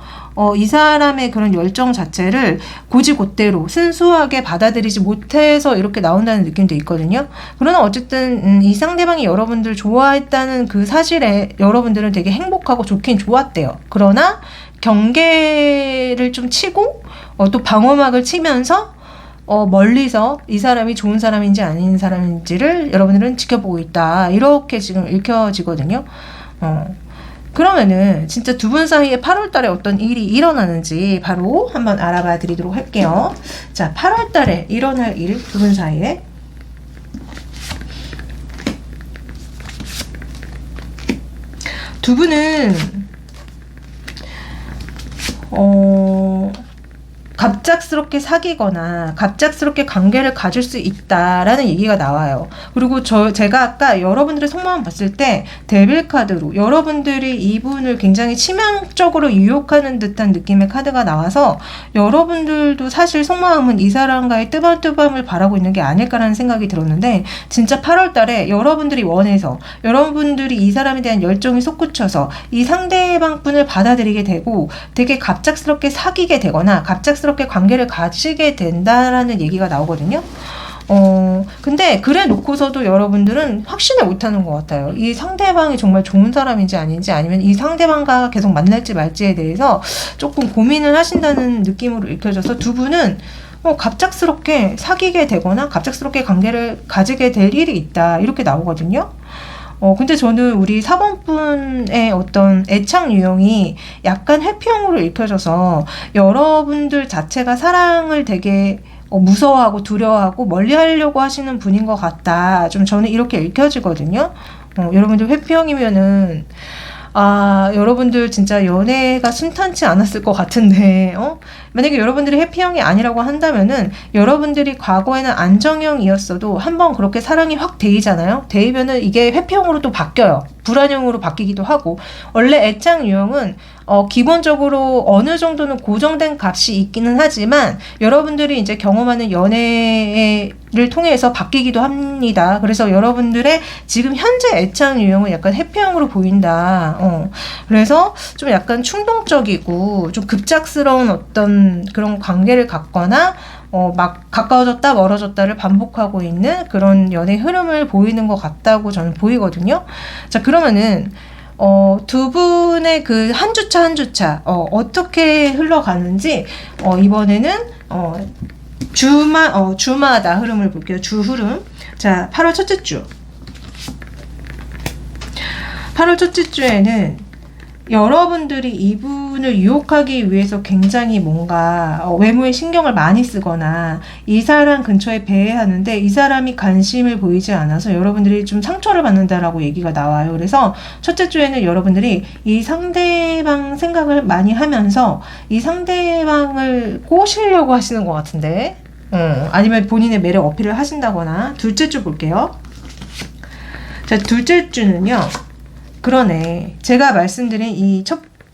이 사람의 그런 열정 자체를 곧이곧대로 순수하게 받아들이지 못해서 이렇게 나온다는 느낌도 있거든요. 그러나 어쨌든 이 상대방이 여러분들 좋아했다는 그 사실에 여러분들은 되게 행복하고 좋긴 좋았대요. 그러나 경계를 좀 치고 또 방어막을 치면서 멀리서 이 사람이 좋은 사람인지 아닌 사람인지를 여러분들은 지켜보고 있다, 이렇게 지금 읽혀지거든요. 그러면은 진짜 두 분 사이에 8월 달에 어떤 일이 일어나는지 바로 한번 알아봐 드리도록 할게요. 자, 8월 달에 일어날 일, 두 분 사이에. 두 분은 갑작스럽게 사귀거나 갑작스럽게 관계를 가질 수 있다라는 얘기가 나와요. 그리고 제가 아까 여러분들의 속마음 봤을 때 데빌 카드로 여러분들이 이분을 굉장히 치명적으로 유혹하는 듯한 느낌의 카드가 나와서 여러분들도 사실 속마음은 이 사람과의 뜨밤뜨밤을 바라고 있는 게 아닐까라는 생각이 들었는데, 진짜 8월 달에 여러분들이 원해서 여러분들이 이 사람에 대한 열정이 솟구쳐서 이 상대방 분을 받아들이게 되고 되게 갑작스럽게 사귀게 되거나 갑작스럽게 관계를 가지게 된다라는 얘기가 나오거든요. 근데 그래 놓고서도 여러분들은 확신을 못하는 것 같아요. 이 상대방이 정말 좋은 사람인지 아닌지, 아니면 이 상대방과 계속 만날지 말지에 대해서 조금 고민을 하신다는 느낌으로 읽혀져서 두 분은 갑작스럽게 사귀게 되거나 갑작스럽게 관계를 가지게 될 일이 있다, 이렇게 나오거든요. 근데 저는 우리 4번분의 어떤 애착 유형이 약간 회피형으로 읽혀져서 여러분들 자체가 사랑을 되게 무서워하고 두려워하고 멀리 하려고 하시는 분인 것 같다. 좀 저는 이렇게 읽혀지거든요. 여러분들 회피형이면은, 여러분들 진짜 연애가 순탄치 않았을 것 같은데, 만약에 여러분들이 해피형이 아니라고 한다면은, 여러분들이 과거에는 안정형이었어도 한번 그렇게 사랑이 확 데이잖아요? 데이면은 이게 회피형으로 또 바뀌어요. 불안형으로 바뀌기도 하고, 원래 애착 유형은 기본적으로 어느 정도는 고정된 값이 있기는 하지만 여러분들이 이제 경험하는 연애를 통해서 바뀌기도 합니다. 그래서 여러분들의 지금 현재 애착 유형은 약간 해피형으로 보인다. 그래서 좀 약간 충동적이고 좀 급작스러운 어떤 그런 관계를 갖거나 막 가까워졌다 멀어졌다를 반복하고 있는 그런 연애 흐름을 보이는 것 같다고 저는 보이거든요. 자, 그러면은 두 분의 그 한 주차 한 주차 어떻게 흘러가는지 이번에는 주마다 흐름을 볼게요. 주 흐름. 자, 8월 첫째 주. 8월 첫째 주에는 여러분들이 이분을 유혹하기 위해서 굉장히 뭔가 외모에 신경을 많이 쓰거나 이 사람 근처에 배회하는데 이 사람이 관심을 보이지 않아서 여러분들이 좀 상처를 받는다라고 얘기가 나와요. 그래서 첫째 주에는 여러분들이 이 상대방 생각을 많이 하면서 이 상대방을 꼬시려고 하시는 것 같은데, 아니면 본인의 매력 어필을 하신다거나. 둘째 주 볼게요. 자, 둘째 주는요, 그러네. 제가 말씀드린 이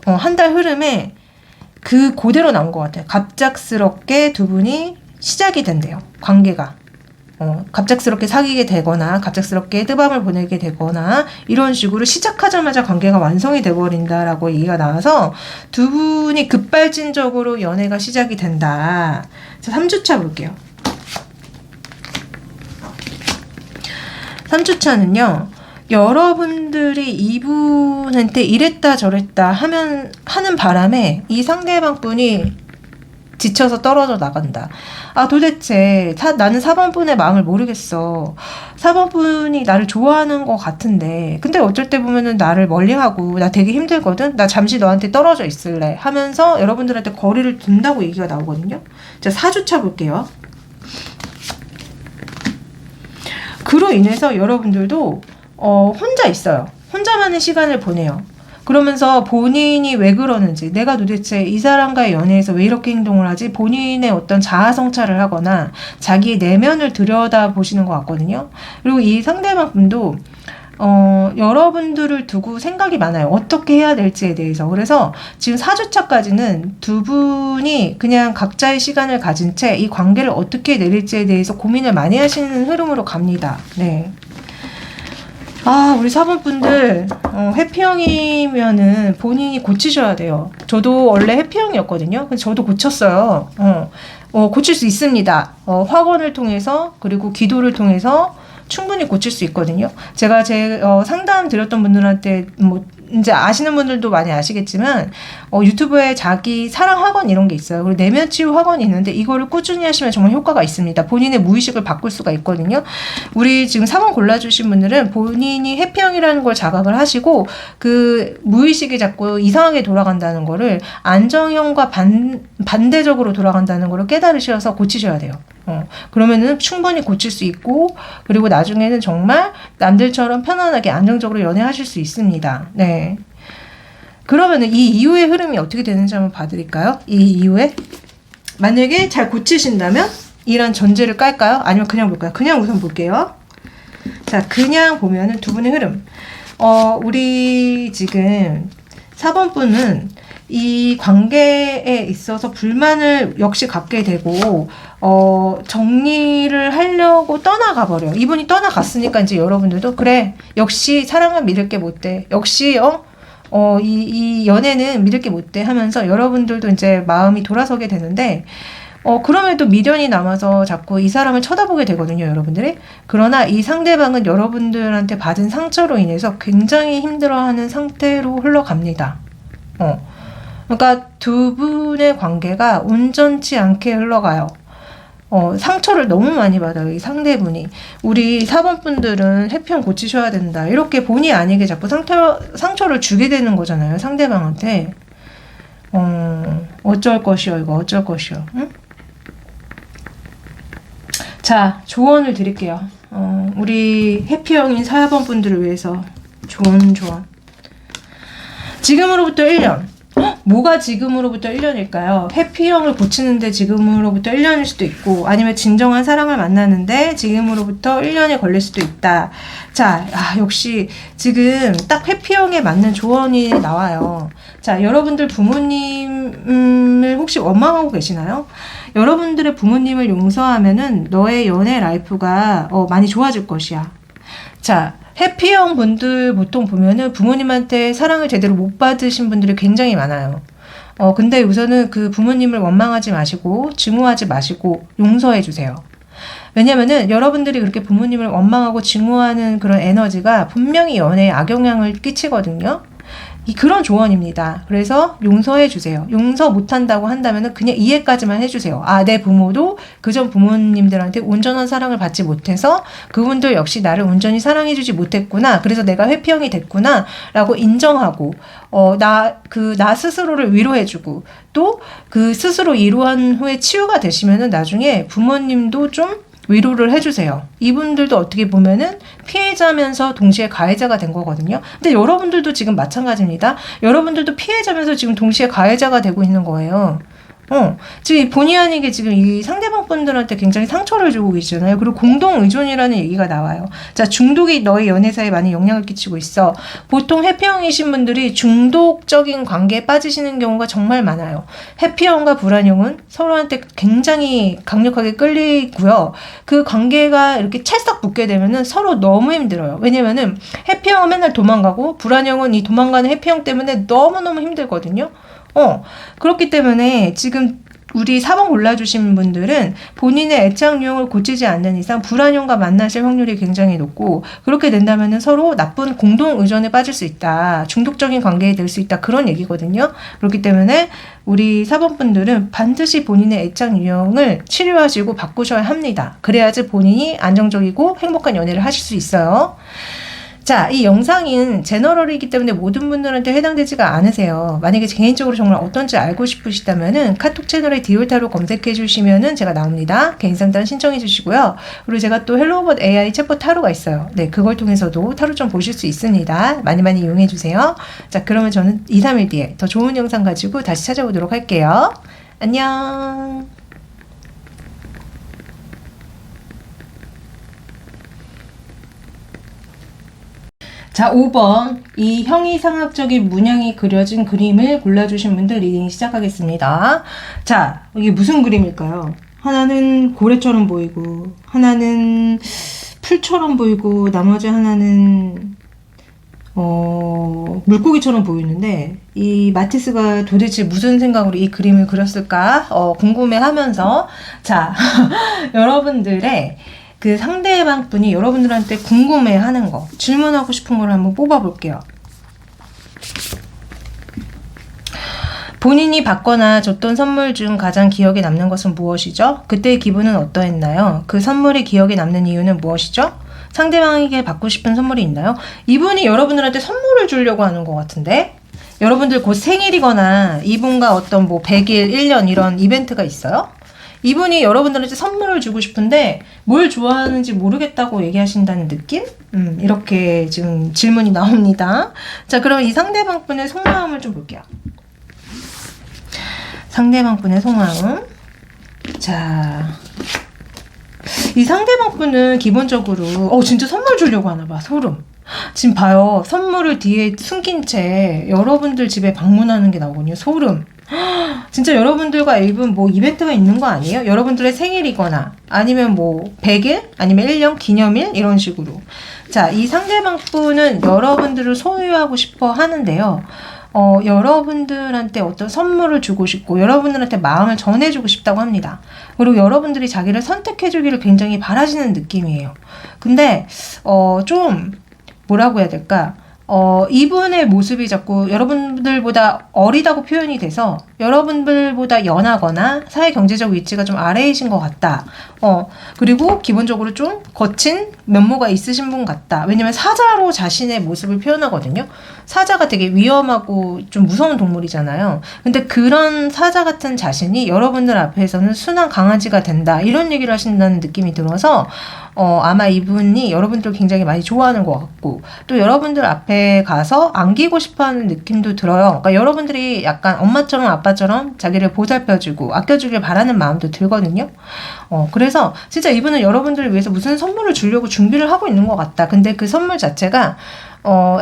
한 달 흐름에 그대로 나온 것 같아요. 갑작스럽게 두 분이 시작이 된대요. 관계가. 갑작스럽게 사귀게 되거나 갑작스럽게 뜨밤을 보내게 되거나 이런 식으로 시작하자마자 관계가 완성이 돼버린다라고 얘기가 나와서 두 분이 급발진적으로 연애가 시작이 된다. 자, 3주차 볼게요. 3주차는요. 여러분들이 이분한테 이랬다 저랬다 하는 바람에 이 상대방 분이 지쳐서 떨어져 나간다. 도대체 나는 4번분의 마음을 모르겠어. 4번분이 나를 좋아하는 것 같은데 근데 어쩔 때 보면은 나를 멀리하고 나 되게 힘들거든. 나 잠시 너한테 떨어져 있을래 하면서 여러분들한테 거리를 둔다고 얘기가 나오거든요. 자, 4주차 볼게요. 그로 인해서 여러분들도 혼자 있어요. 혼자만의 시간을 보내요. 그러면서 본인이 왜 그러는지, 내가 도대체 이 사람과의 연애에서 왜 이렇게 행동을 하지? 본인의 어떤 자아 성찰을 하거나 자기의 내면을 들여다보시는 것 같거든요. 그리고 이 상대방 분도 여러분들을 두고 생각이 많아요. 어떻게 해야 될지에 대해서. 그래서 지금 4주차까지는 두 분이 그냥 각자의 시간을 가진 채 이 관계를 어떻게 내릴지에 대해서 고민을 많이 하시는 흐름으로 갑니다. 네. 우리 4번 분들, 회피형이면은 본인이 고치셔야 돼요. 저도 원래 회피형이었거든요. 근데 저도 고쳤어요. 고칠 수 있습니다. 확언을 통해서, 그리고 기도를 통해서 충분히 고칠 수 있거든요. 제가 상담 드렸던 분들한테 이제 아시는 분들도 많이 아시겠지만 유튜브에 자기 사랑 학원 이런 게 있어요. 그리고 내면 치유 학원이 있는데 이거를 꾸준히 하시면 정말 효과가 있습니다. 본인의 무의식을 바꿀 수가 있거든요. 우리 지금 4번 골라주신 분들은 본인이 해피형이라는 걸 자각을 하시고 그 무의식이 자꾸 이상하게 돌아간다는 거를 안정형과 반대적으로 돌아간다는 거를 깨달으셔서 고치셔야 돼요. 그러면은 충분히 고칠 수 있고, 그리고 나중에는 정말 남들처럼 편안하게 안정적으로 연애하실 수 있습니다. 네. 그러면은 이 이후의 흐름이 어떻게 되는지 한번 봐드릴까요? 이 이후에 만약에 잘 고치신다면 이런 전제를 깔까요? 아니면 그냥 볼까요? 그냥 우선 볼게요. 자, 그냥 보면은 두 분의 흐름. 우리 지금 4번 분은 이 관계에 있어서 불만을 역시 갖게 되고, 정리를 하려고 떠나가 버려요. 이분이 떠나갔으니까 이제 여러분들도, 그래, 역시 사랑은 믿을 게 못 돼. 역시, 이 연애는 믿을 게 못 돼 하면서 여러분들도 이제 마음이 돌아서게 되는데, 그럼에도 미련이 남아서 자꾸 이 사람을 쳐다보게 되거든요, 여러분들이. 그러나 이 상대방은 여러분들한테 받은 상처로 인해서 굉장히 힘들어하는 상태로 흘러갑니다. 그러니까 두 분의 관계가 온전치 않게 흘러가요. 상처를 너무 많이 받아요, 이 상대분이. 우리 4번 분들은 회피형 고치셔야 된다. 이렇게 본의 아니게 자꾸 상처를 주게 되는 거잖아요, 상대방한테. 어쩔 것이요, 이거 어쩔 것이요. 응? 자, 조언을 드릴게요. 우리 해피형인 4번 분들을 위해서 조언. 지금으로부터 1년. 뭐가 지금으로부터 1년일까요? 해피형을 고치는데 지금으로부터 1년일 수도 있고, 아니면 진정한 사랑을 만나는데 지금으로부터 1년이 걸릴 수도 있다. 자, 역시 지금 딱 해피형에 맞는 조언이 나와요. 자, 여러분들 부모님을 혹시 원망하고 계시나요? 여러분들의 부모님을 용서하면은 너의 연애 라이프가 많이 좋아질 것이야. 자, 해피형 분들 보통 보면은 부모님한테 사랑을 제대로 못 받으신 분들이 굉장히 많아요. 근데 우선은 그 부모님을 원망하지 마시고 증오하지 마시고 용서해 주세요. 왜냐면은 여러분들이 그렇게 부모님을 원망하고 증오하는 그런 에너지가 분명히 연애에 악영향을 끼치거든요. 그런 조언입니다. 그래서 용서해 주세요. 용서 못한다고 한다면 그냥 이해까지만 해주세요. 내 부모도 그전 부모님들한테 온전한 사랑을 받지 못해서 그분들 역시 나를 온전히 사랑해주지 못했구나. 그래서 내가 회피형이 됐구나 라고 인정하고, 나 스스로를 위로해주고, 또 그 스스로 위로한 후에 치유가 되시면은 나중에 부모님도 좀 위로를 해주세요. 이분들도 어떻게 보면은 피해자면서 동시에 가해자가 된 거거든요. 근데 여러분들도 지금 마찬가지입니다. 여러분들도 피해자면서 지금 동시에 가해자가 되고 있는 거예요. 지금 본의 아니게 지금 이 상대방 분들한테 굉장히 상처를 주고 계시잖아요. 그리고 공동 의존이라는 얘기가 나와요. 자, 중독이 너의 연애사에 많이 영향을 끼치고 있어. 보통 해피형이신 분들이 중독적인 관계에 빠지시는 경우가 정말 많아요. 해피형과 불안형은 서로한테 굉장히 강력하게 끌리고요. 그 관계가 이렇게 찰싹 붙게 되면은 서로 너무 힘들어요. 왜냐면은 해피형은 맨날 도망가고 불안형은 이 도망가는 해피형 때문에 너무너무 힘들거든요. 그렇기 때문에 지금 우리 4번 골라주신 분들은 본인의 애착 유형을 고치지 않는 이상 불안형과 만나실 확률이 굉장히 높고, 그렇게 된다면 서로 나쁜 공동 의존에 빠질 수 있다. 중독적인 관계에 될 수 있다. 그런 얘기거든요. 그렇기 때문에 우리 4번 분들은 반드시 본인의 애착 유형을 치료하시고 바꾸셔야 합니다. 그래야지 본인이 안정적이고 행복한 연애를 하실 수 있어요. 자, 이 영상은 제너럴이기 때문에 모든 분들한테 해당되지가 않으세요. 만약에 개인적으로 정말 어떤지 알고 싶으시다면은 카톡 채널에 디올타로 검색해 주시면은 제가 나옵니다. 개인 상담 신청해 주시고요. 그리고 제가 또 헬로우봇 AI 챗봇 타로가 있어요. 네, 그걸 통해서도 타로 좀 보실 수 있습니다. 많이 많이 이용해 주세요. 자, 그러면 저는 2, 3일 뒤에 더 좋은 영상 가지고 다시 찾아오도록 할게요. 안녕. 자, 5번. 이 형이상학적인 문양이 그려진 그림을 골라주신 분들 리딩 시작하겠습니다. 자, 이게 무슨 그림일까요? 하나는 고래처럼 보이고, 하나는 풀처럼 보이고, 나머지 하나는 물고기처럼 보이는데, 이 마티스가 도대체 무슨 생각으로 이 그림을 그렸을까 궁금해하면서, 자, 여러분들의 그 상대방 분이 여러분들한테 궁금해하는 거, 질문하고 싶은 걸 한번 뽑아볼게요. 본인이 받거나 줬던 선물 중 가장 기억에 남는 것은 무엇이죠? 그때의 기분은 어떠했나요? 그 선물이 기억에 남는 이유는 무엇이죠? 상대방에게 받고 싶은 선물이 있나요? 이분이 여러분들한테 선물을 주려고 하는 것 같은데? 여러분들 곧 생일이거나 이분과 어떤 100일, 1년 이런 이벤트가 있어요? 이분이 여러분들한테 선물을 주고 싶은데 뭘 좋아하는지 모르겠다고 얘기하신다는 느낌? 이렇게 지금 질문이 나옵니다. 자, 그럼 이 상대방 분의 속마음을 좀 볼게요. 상대방 분의 속마음. 자, 이 상대방 분은 기본적으로 진짜 선물 주려고 하나 봐. 소름. 지금 봐요. 선물을 뒤에 숨긴 채 여러분들 집에 방문하는 게 나오거든요. 소름. 진짜 여러분들과 일본 뭐 이벤트가 있는 거 아니에요? 여러분들의 생일이거나 아니면 뭐 100일? 아니면 1년 기념일? 이런 식으로. 자, 이 상대방 분은 여러분들을 소유하고 싶어 하는데요. 여러분들한테 어떤 선물을 주고 싶고 여러분들한테 마음을 전해주고 싶다고 합니다. 그리고 여러분들이 자기를 선택해주기를 굉장히 바라시는 느낌이에요. 근데 좀 뭐라고 해야 될까? 이분의 모습이 자꾸 여러분들보다 어리다고 표현이 돼서 여러분들보다 연하거나 사회 경제적 위치가 좀 아래이신 것 같다. 그리고 기본적으로 좀 거친 면모가 있으신 분 같다. 왜냐면 사자로 자신의 모습을 표현하거든요. 사자가 되게 위험하고 좀 무서운 동물이잖아요. 근데 그런 사자 같은 자신이 여러분들 앞에서는 순한 강아지가 된다. 이런 얘기를 하신다는 느낌이 들어서 아마 이분이 여러분들을 굉장히 많이 좋아하는 것 같고 또 여러분들 앞에 가서 안기고 싶어하는 느낌도 들어요. 그러니까 여러분들이 약간 엄마처럼 아빠처럼 자기를 보살펴주고 아껴주길 바라는 마음도 들거든요. 그래서 진짜 이분은 여러분들을 위해서 무슨 선물을 주려고 준비를 하고 있는 것 같다. 근데 그 선물 자체가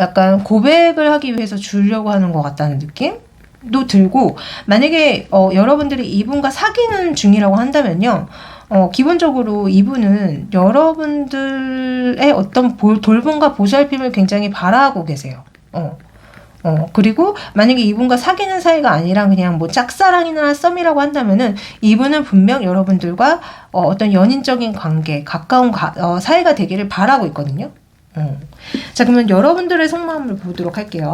약간 고백을 하기 위해서 주려고 하는 것 같다는 느낌도 들고 만약에 여러분들이 이분과 사귀는 중이라고 한다면요. 기본적으로 이분은 여러분들의 어떤 돌봄과 보살핌을 굉장히 바라고 계세요. 그리고 만약에 이분과 사귀는 사이가 아니라 그냥 뭐 짝사랑이나 썸이라고 한다면은 이분은 분명 여러분들과 어떤 연인적인 관계, 가까운 사이가 되기를 바라고 있거든요. 자, 그러면 여러분들의 속마음을 보도록 할게요.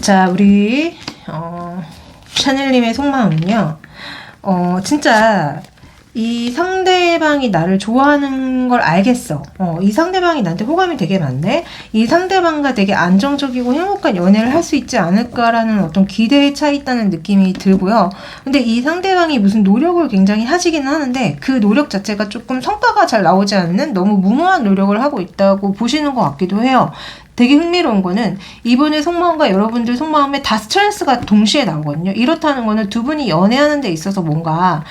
자, 우리 샤넬님의 속마음은요. 진짜 이 상대방이 나를 좋아하는 걸 알겠어. 이 상대방이 나한테 호감이 되게 많네. 이 상대방과 되게 안정적이고 행복한 연애를 할 수 있지 않을까라는 어떤 기대에 차 있다는 느낌이 들고요. 근데 이 상대방이 무슨 노력을 굉장히 하시기는 하는데 그 노력 자체가 조금 성과가 잘 나오지 않는 너무 무모한 노력을 하고 있다고 보시는 것 같기도 해요. 되게 흥미로운 거는 이분의 속마음과 여러분들 속마음에 다 스트레스가 동시에 나오거든요. 이렇다는 거는 두 분이 연애하는 데 있어서 뭔가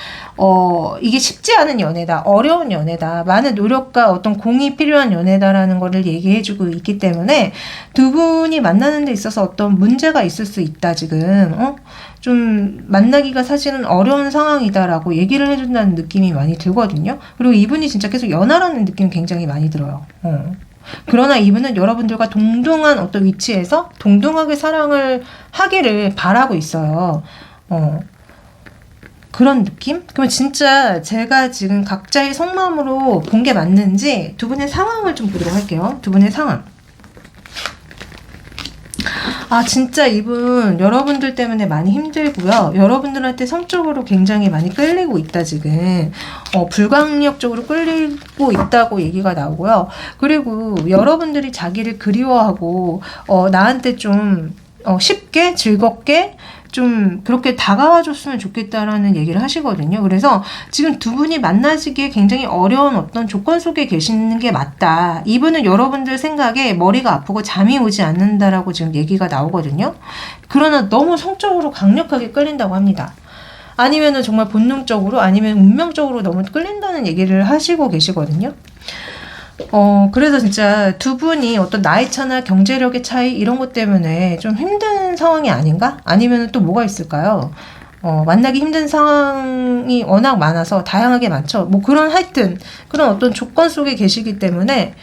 이게 쉽지 않은 연애다, 어려운 연애다, 많은 노력과 어떤 공이 필요한 연애다라는 거를 얘기해주고 있기 때문에 두 분이 만나는 데 있어서 어떤 문제가 있을 수 있다 지금 좀 만나기가 사실은 어려운 상황이다라고 얘기를 해준다는 느낌이 많이 들거든요. 그리고 이분이 진짜 계속 연하라는 느낌이 굉장히 많이 들어요. 그러나 이분은 여러분들과 동등한 어떤 위치에서 동등하게 사랑을 하기를 바라고 있어요. 그런 느낌? 그러면 진짜 제가 지금 각자의 속마음으로 본 게 맞는지 두 분의 상황을 좀 보도록 할게요. 두 분의 상황. 진짜 이분 여러분들 때문에 많이 힘들고요. 여러분들한테 성적으로 굉장히 많이 끌리고 있다 지금. 불강력적으로 끌리고 있다고 얘기가 나오고요. 그리고 여러분들이 자기를 그리워하고 나한테 좀 쉽게 즐겁게 좀 그렇게 다가와 줬으면 좋겠다라는 얘기를 하시거든요. 그래서 지금 두 분이 만나시기에 굉장히 어려운 어떤 조건 속에 계시는 게 맞다. 이분은 여러분들 생각에 머리가 아프고 잠이 오지 않는다라고 지금 얘기가 나오거든요. 그러나 너무 성적으로 강력하게 끌린다고 합니다. 아니면은 정말 본능적으로 아니면 운명적으로 너무 끌린다는 얘기를 하시고 계시거든요. 그래서 진짜 두 분이 어떤 나이 차나 경제력의 차이 이런 것 때문에 좀 힘든 상황이 아닌가? 아니면 또 뭐가 있을까요? 만나기 힘든 상황이 워낙 많아서 다양하게 많죠. 뭐 그런 하여튼 그런 어떤 조건 속에 계시기 때문에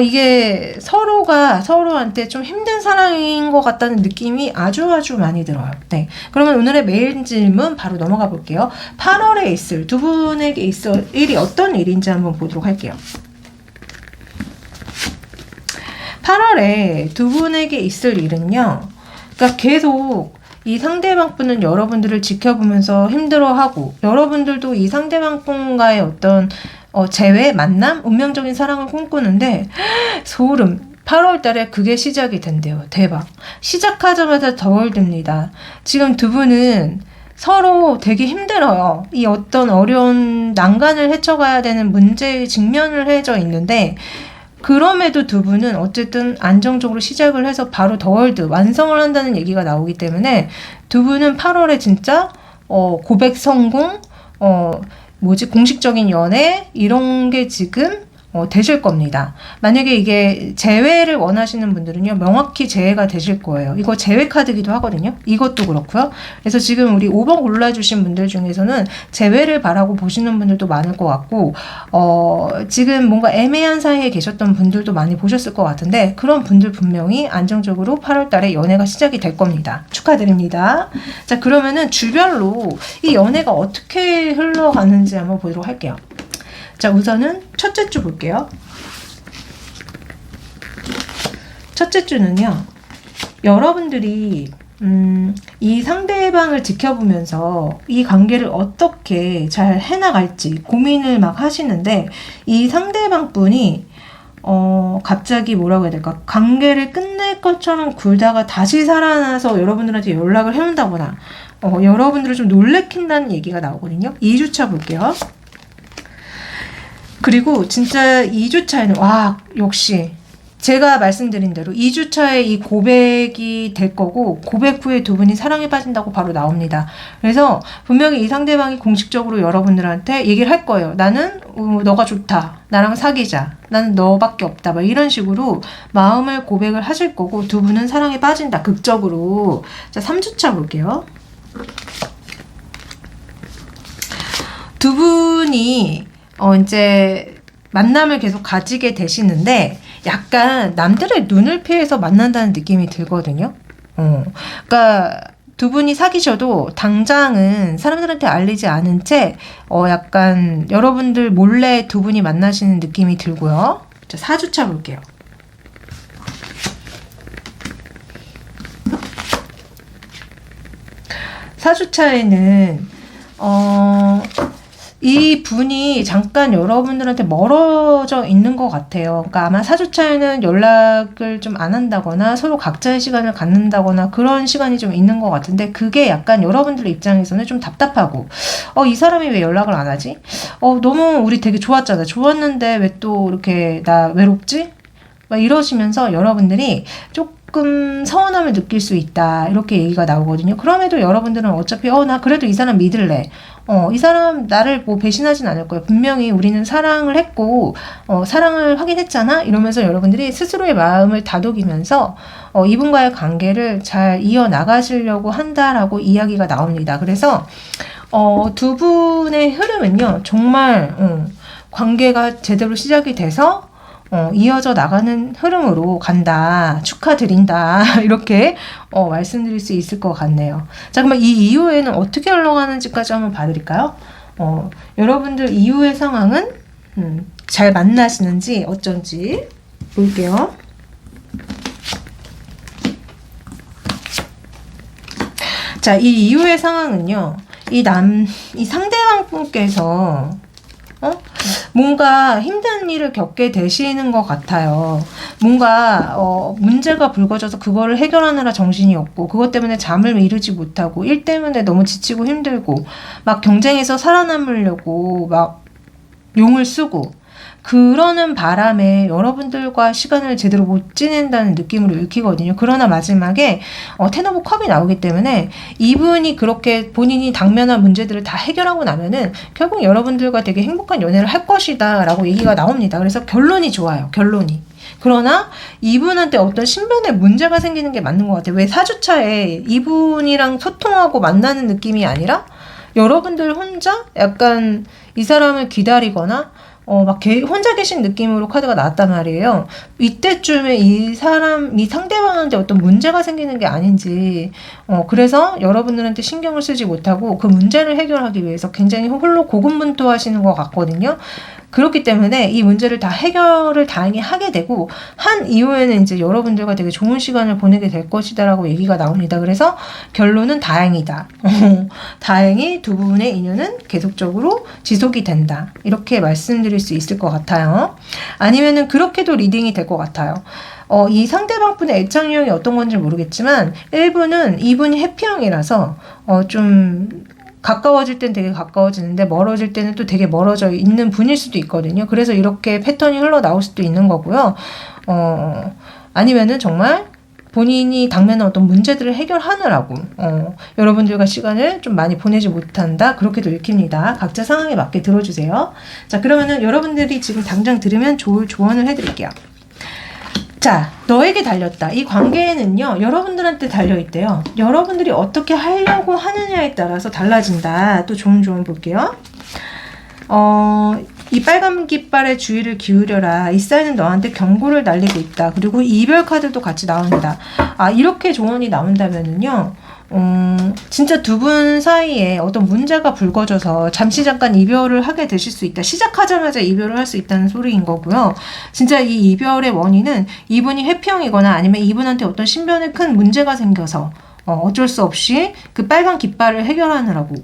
이게 서로가 서로한테 좀 힘든 사랑인 것 같다는 느낌이 아주 많이 들어요. 네. 그러면 오늘의 메일 질문 바로 넘어가 볼게요. 8월에 있을 두 분에게 있을 일이 어떤 일인지 한번 보도록 할게요. 8월에 두 분에게 있을 일은요. 그러니까 계속 이 상대방 분은 여러분들을 지켜보면서 힘들어하고 여러분들도 이 상대방 분과의 어떤 재회, 만남, 운명적인 사랑을 꿈꾸는데 소름. 8월 달에 그게 시작이 된대요. 대박. 시작하자마자 덜듭니다. 지금 두 분은 서로 되게 힘들어요. 이 어떤 어려운 난간을 헤쳐가야 되는 문제에 직면을 해져 있는데 그럼에도 두 분은 어쨌든 안정적으로 시작을 해서 바로 더 월드 완성을 한다는 얘기가 나오기 때문에 두 분은 8월에 진짜 고백 성공, 공식적인 연애 이런 게 지금 되실 겁니다. 만약에 이게 재회를 원하시는 분들은요, 명확히 재회가 되실 거예요. 이거 재회 카드기도 하거든요. 이것도 그렇고요. 그래서 지금 우리 5번 골라주신 분들 중에서는 재회를 바라고 보시는 분들도 많을 것 같고, 지금 뭔가 애매한 사이에 계셨던 분들도 많이 보셨을 것 같은데, 그런 분들 분명히 안정적으로 8월 달에 연애가 시작이 될 겁니다. 축하드립니다. 자, 그러면은 주별로 이 연애가 어떻게 흘러가는지 한번 보도록 할게요. 자, 우선은 첫째 주 볼게요. 첫째 주는요, 여러분들이 이 상대방을 지켜보면서 이 관계를 어떻게 잘 해나갈지 고민을 막 하시는데, 이 상대방 분이 갑자기 뭐라고 해야 될까, 관계를 끝낼 것처럼 굴다가 다시 살아나서 여러분들한테 연락을 해온다거나 여러분들을 좀 놀래킨다는 얘기가 나오거든요. 2주차 볼게요. 그리고 진짜 2주차에는 역시 제가 말씀드린 대로 2주차에 이 고백이 될 거고, 고백 후에 두 분이 사랑에 빠진다고 바로 나옵니다. 그래서 분명히 이 상대방이 공식적으로 여러분들한테 얘기를 할 거예요. 나는 너가 좋다, 나랑 사귀자, 나는 너밖에 없다, 막 이런 식으로 마음을 고백을 하실 거고, 두 분은 사랑에 빠진다, 극적으로. 자, 3주차 볼게요. 두 분이 이제 만남을 계속 가지게 되시는데, 약간 남들의 눈을 피해서 만난다는 느낌이 들거든요. 그러니까 두 분이 사귀셔도 당장은 사람들한테 알리지 않은 채 약간 여러분들 몰래 두 분이 만나시는 느낌이 들고요. 자, 4주차 볼게요. 4주차에는 이 분이 잠깐 여러분들한테 멀어져 있는 것 같아요. 그러니까 아마 4주차에는 연락을 좀 안 한다거나 서로 각자의 시간을 갖는다거나 그런 시간이 좀 있는 것 같은데, 그게 약간 여러분들 입장에서는 좀 답답하고, 이 사람이 왜 연락을 안 하지? 너무 우리 되게 좋았잖아. 좋았는데 왜 또 이렇게 나 외롭지? 막 이러시면서 여러분들이 조금 서운함을 느낄 수 있다, 이렇게 얘기가 나오거든요. 그럼에도 여러분들은 어차피 나 그래도 이 사람 믿을래, 이 사람 나를 뭐 배신하진 않을 거야, 분명히 우리는 사랑을 했고 사랑을 하긴 했잖아, 이러면서 여러분들이 스스로의 마음을 다독이면서 이분과의 관계를 잘 이어나가시려고 한다라고 이야기가 나옵니다. 그래서 두 분의 흐름은요, 정말 관계가 제대로 시작이 돼서 이어져 나가는 흐름으로 간다, 축하드린다, 이렇게 말씀드릴 수 있을 것 같네요. 자, 그러면 이 이후에는 어떻게 흘러가는지까지 한번 봐드릴까요? 여러분들 이후의 상황은 잘 만나시는지 어쩐지 볼게요. 자, 이 이후의 상황은요, 이 상대방 분께서 뭔가 힘든 일을 겪게 되시는 것 같아요. 뭔가 문제가 불거져서 그거를 해결하느라 정신이 없고, 그것 때문에 잠을 이루지 못하고, 일 때문에 너무 지치고 힘들고, 막 경쟁에서 살아남으려고 막 용을 쓰고, 그러는 바람에 여러분들과 시간을 제대로 못 지낸다는 느낌으로 읽히거든요. 그러나 마지막에 텐 오브 컵이 나오기 때문에 이분이 그렇게 본인이 당면한 문제들을 다 해결하고 나면은 결국 여러분들과 되게 행복한 연애를 할 것이다 라고 얘기가 나옵니다. 그래서 결론이 좋아요. 결론이. 그러나 이분한테 어떤 신변에 문제가 생기는 게 맞는 것 같아요. 왜 4주차에 이분이랑 소통하고 만나는 느낌이 아니라 여러분들 혼자 약간 이 사람을 기다리거나 막 혼자 계신 느낌으로 카드가 나왔단 말이에요. 이때쯤에 이 상대방한테 어떤 문제가 생기는 게 아닌지, 그래서 여러분들한테 신경을 쓰지 못하고 그 문제를 해결하기 위해서 굉장히 홀로 고군분투하시는 것 같거든요. 그렇기 때문에 이 문제를 다 해결을 다행히 하게 되고, 한 이후에는 이제 여러분들과 되게 좋은 시간을 보내게 될 것이다 라고 얘기가 나옵니다. 그래서 결론은 다행이다. 다행히 두 분의 인연은 계속적으로 지속이 된다, 이렇게 말씀드릴 수 있을 것 같아요. 아니면은 그렇게도 리딩이 될 것 같아요. 이 상대방 분의 애착 유형이 어떤 건지 모르겠지만 1분은 이분이 해피형이라서 좀 가까워질 땐 되게 가까워지는데 멀어질 때는 또 되게 멀어져 있는 분일 수도 있거든요. 그래서 이렇게 패턴이 흘러나올 수도 있는 거고요. 아니면은 정말 본인이 당면한 어떤 문제들을 해결하느라고 여러분들과 시간을 좀 많이 보내지 못한다, 그렇게도 읽힙니다. 각자 상황에 맞게 들어주세요. 자, 그러면은 여러분들이 지금 당장 들으면 좋을 조언을 해드릴게요. 자, 너에게 달렸다. 이 관계는요, 여러분들한테 달려있대요. 여러분들이 어떻게 하려고 하느냐에 따라서 달라진다. 또 좋은 조언 볼게요. 이 빨간 깃발에 주의를 기울여라. 이 사인은 너한테 경고를 날리고 있다. 그리고 이별 카드도 같이 나온다. 이렇게 조언이 나온다면은요, 진짜 두 분 사이에 어떤 문제가 불거져서 잠깐 이별을 하게 되실 수 있다. 시작하자마자 이별을 할 수 있다는 소리인 거고요. 진짜 이 이별의 원인은 이분이 회피형이거나 아니면 이분한테 어떤 신변에 큰 문제가 생겨서 어쩔 수 없이 그 빨간 깃발을 해결하느라고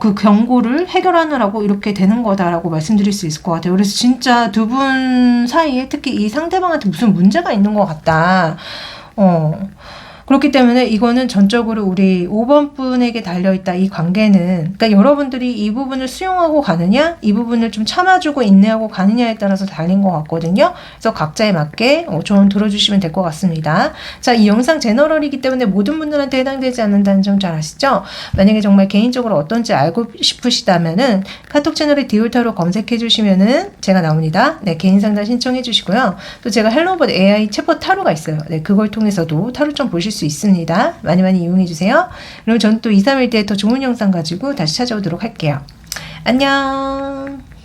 그 경고를 해결하느라고 이렇게 되는 거다라고 말씀드릴 수 있을 것 같아요. 그래서 진짜 두 분 사이에 특히 이 상대방한테 무슨 문제가 있는 것 같다. 그렇기 때문에 이거는 전적으로 우리 5번 분에게 달려있다. 이 관계는, 그러니까 여러분들이 이 부분을 수용하고 가느냐, 이 부분을 좀 참아주고 인내하고 가느냐에 따라서 달린 것 같거든요. 그래서 각자에 맞게 조언 들어주시면 될 것 같습니다. 자, 이 영상 제너럴이기 때문에 모든 분들한테 해당되지 않는다는 점 잘 아시죠? 만약에 정말 개인적으로 어떤지 알고 싶으시다면은 카톡 채널에 디올타로 검색해 주시면은 제가 나옵니다. 네, 개인 상담 신청해 주시고요. 또 제가 헬로봇 AI 챗봇 타로가 있어요. 네, 그걸 통해서도 타로 좀 보실 수 있습니다. 많이 많이 이용해 주세요. 그럼 저는 또 2, 3일 뒤에 더 좋은 영상 가지고 다시 찾아오도록 할게요. 안녕.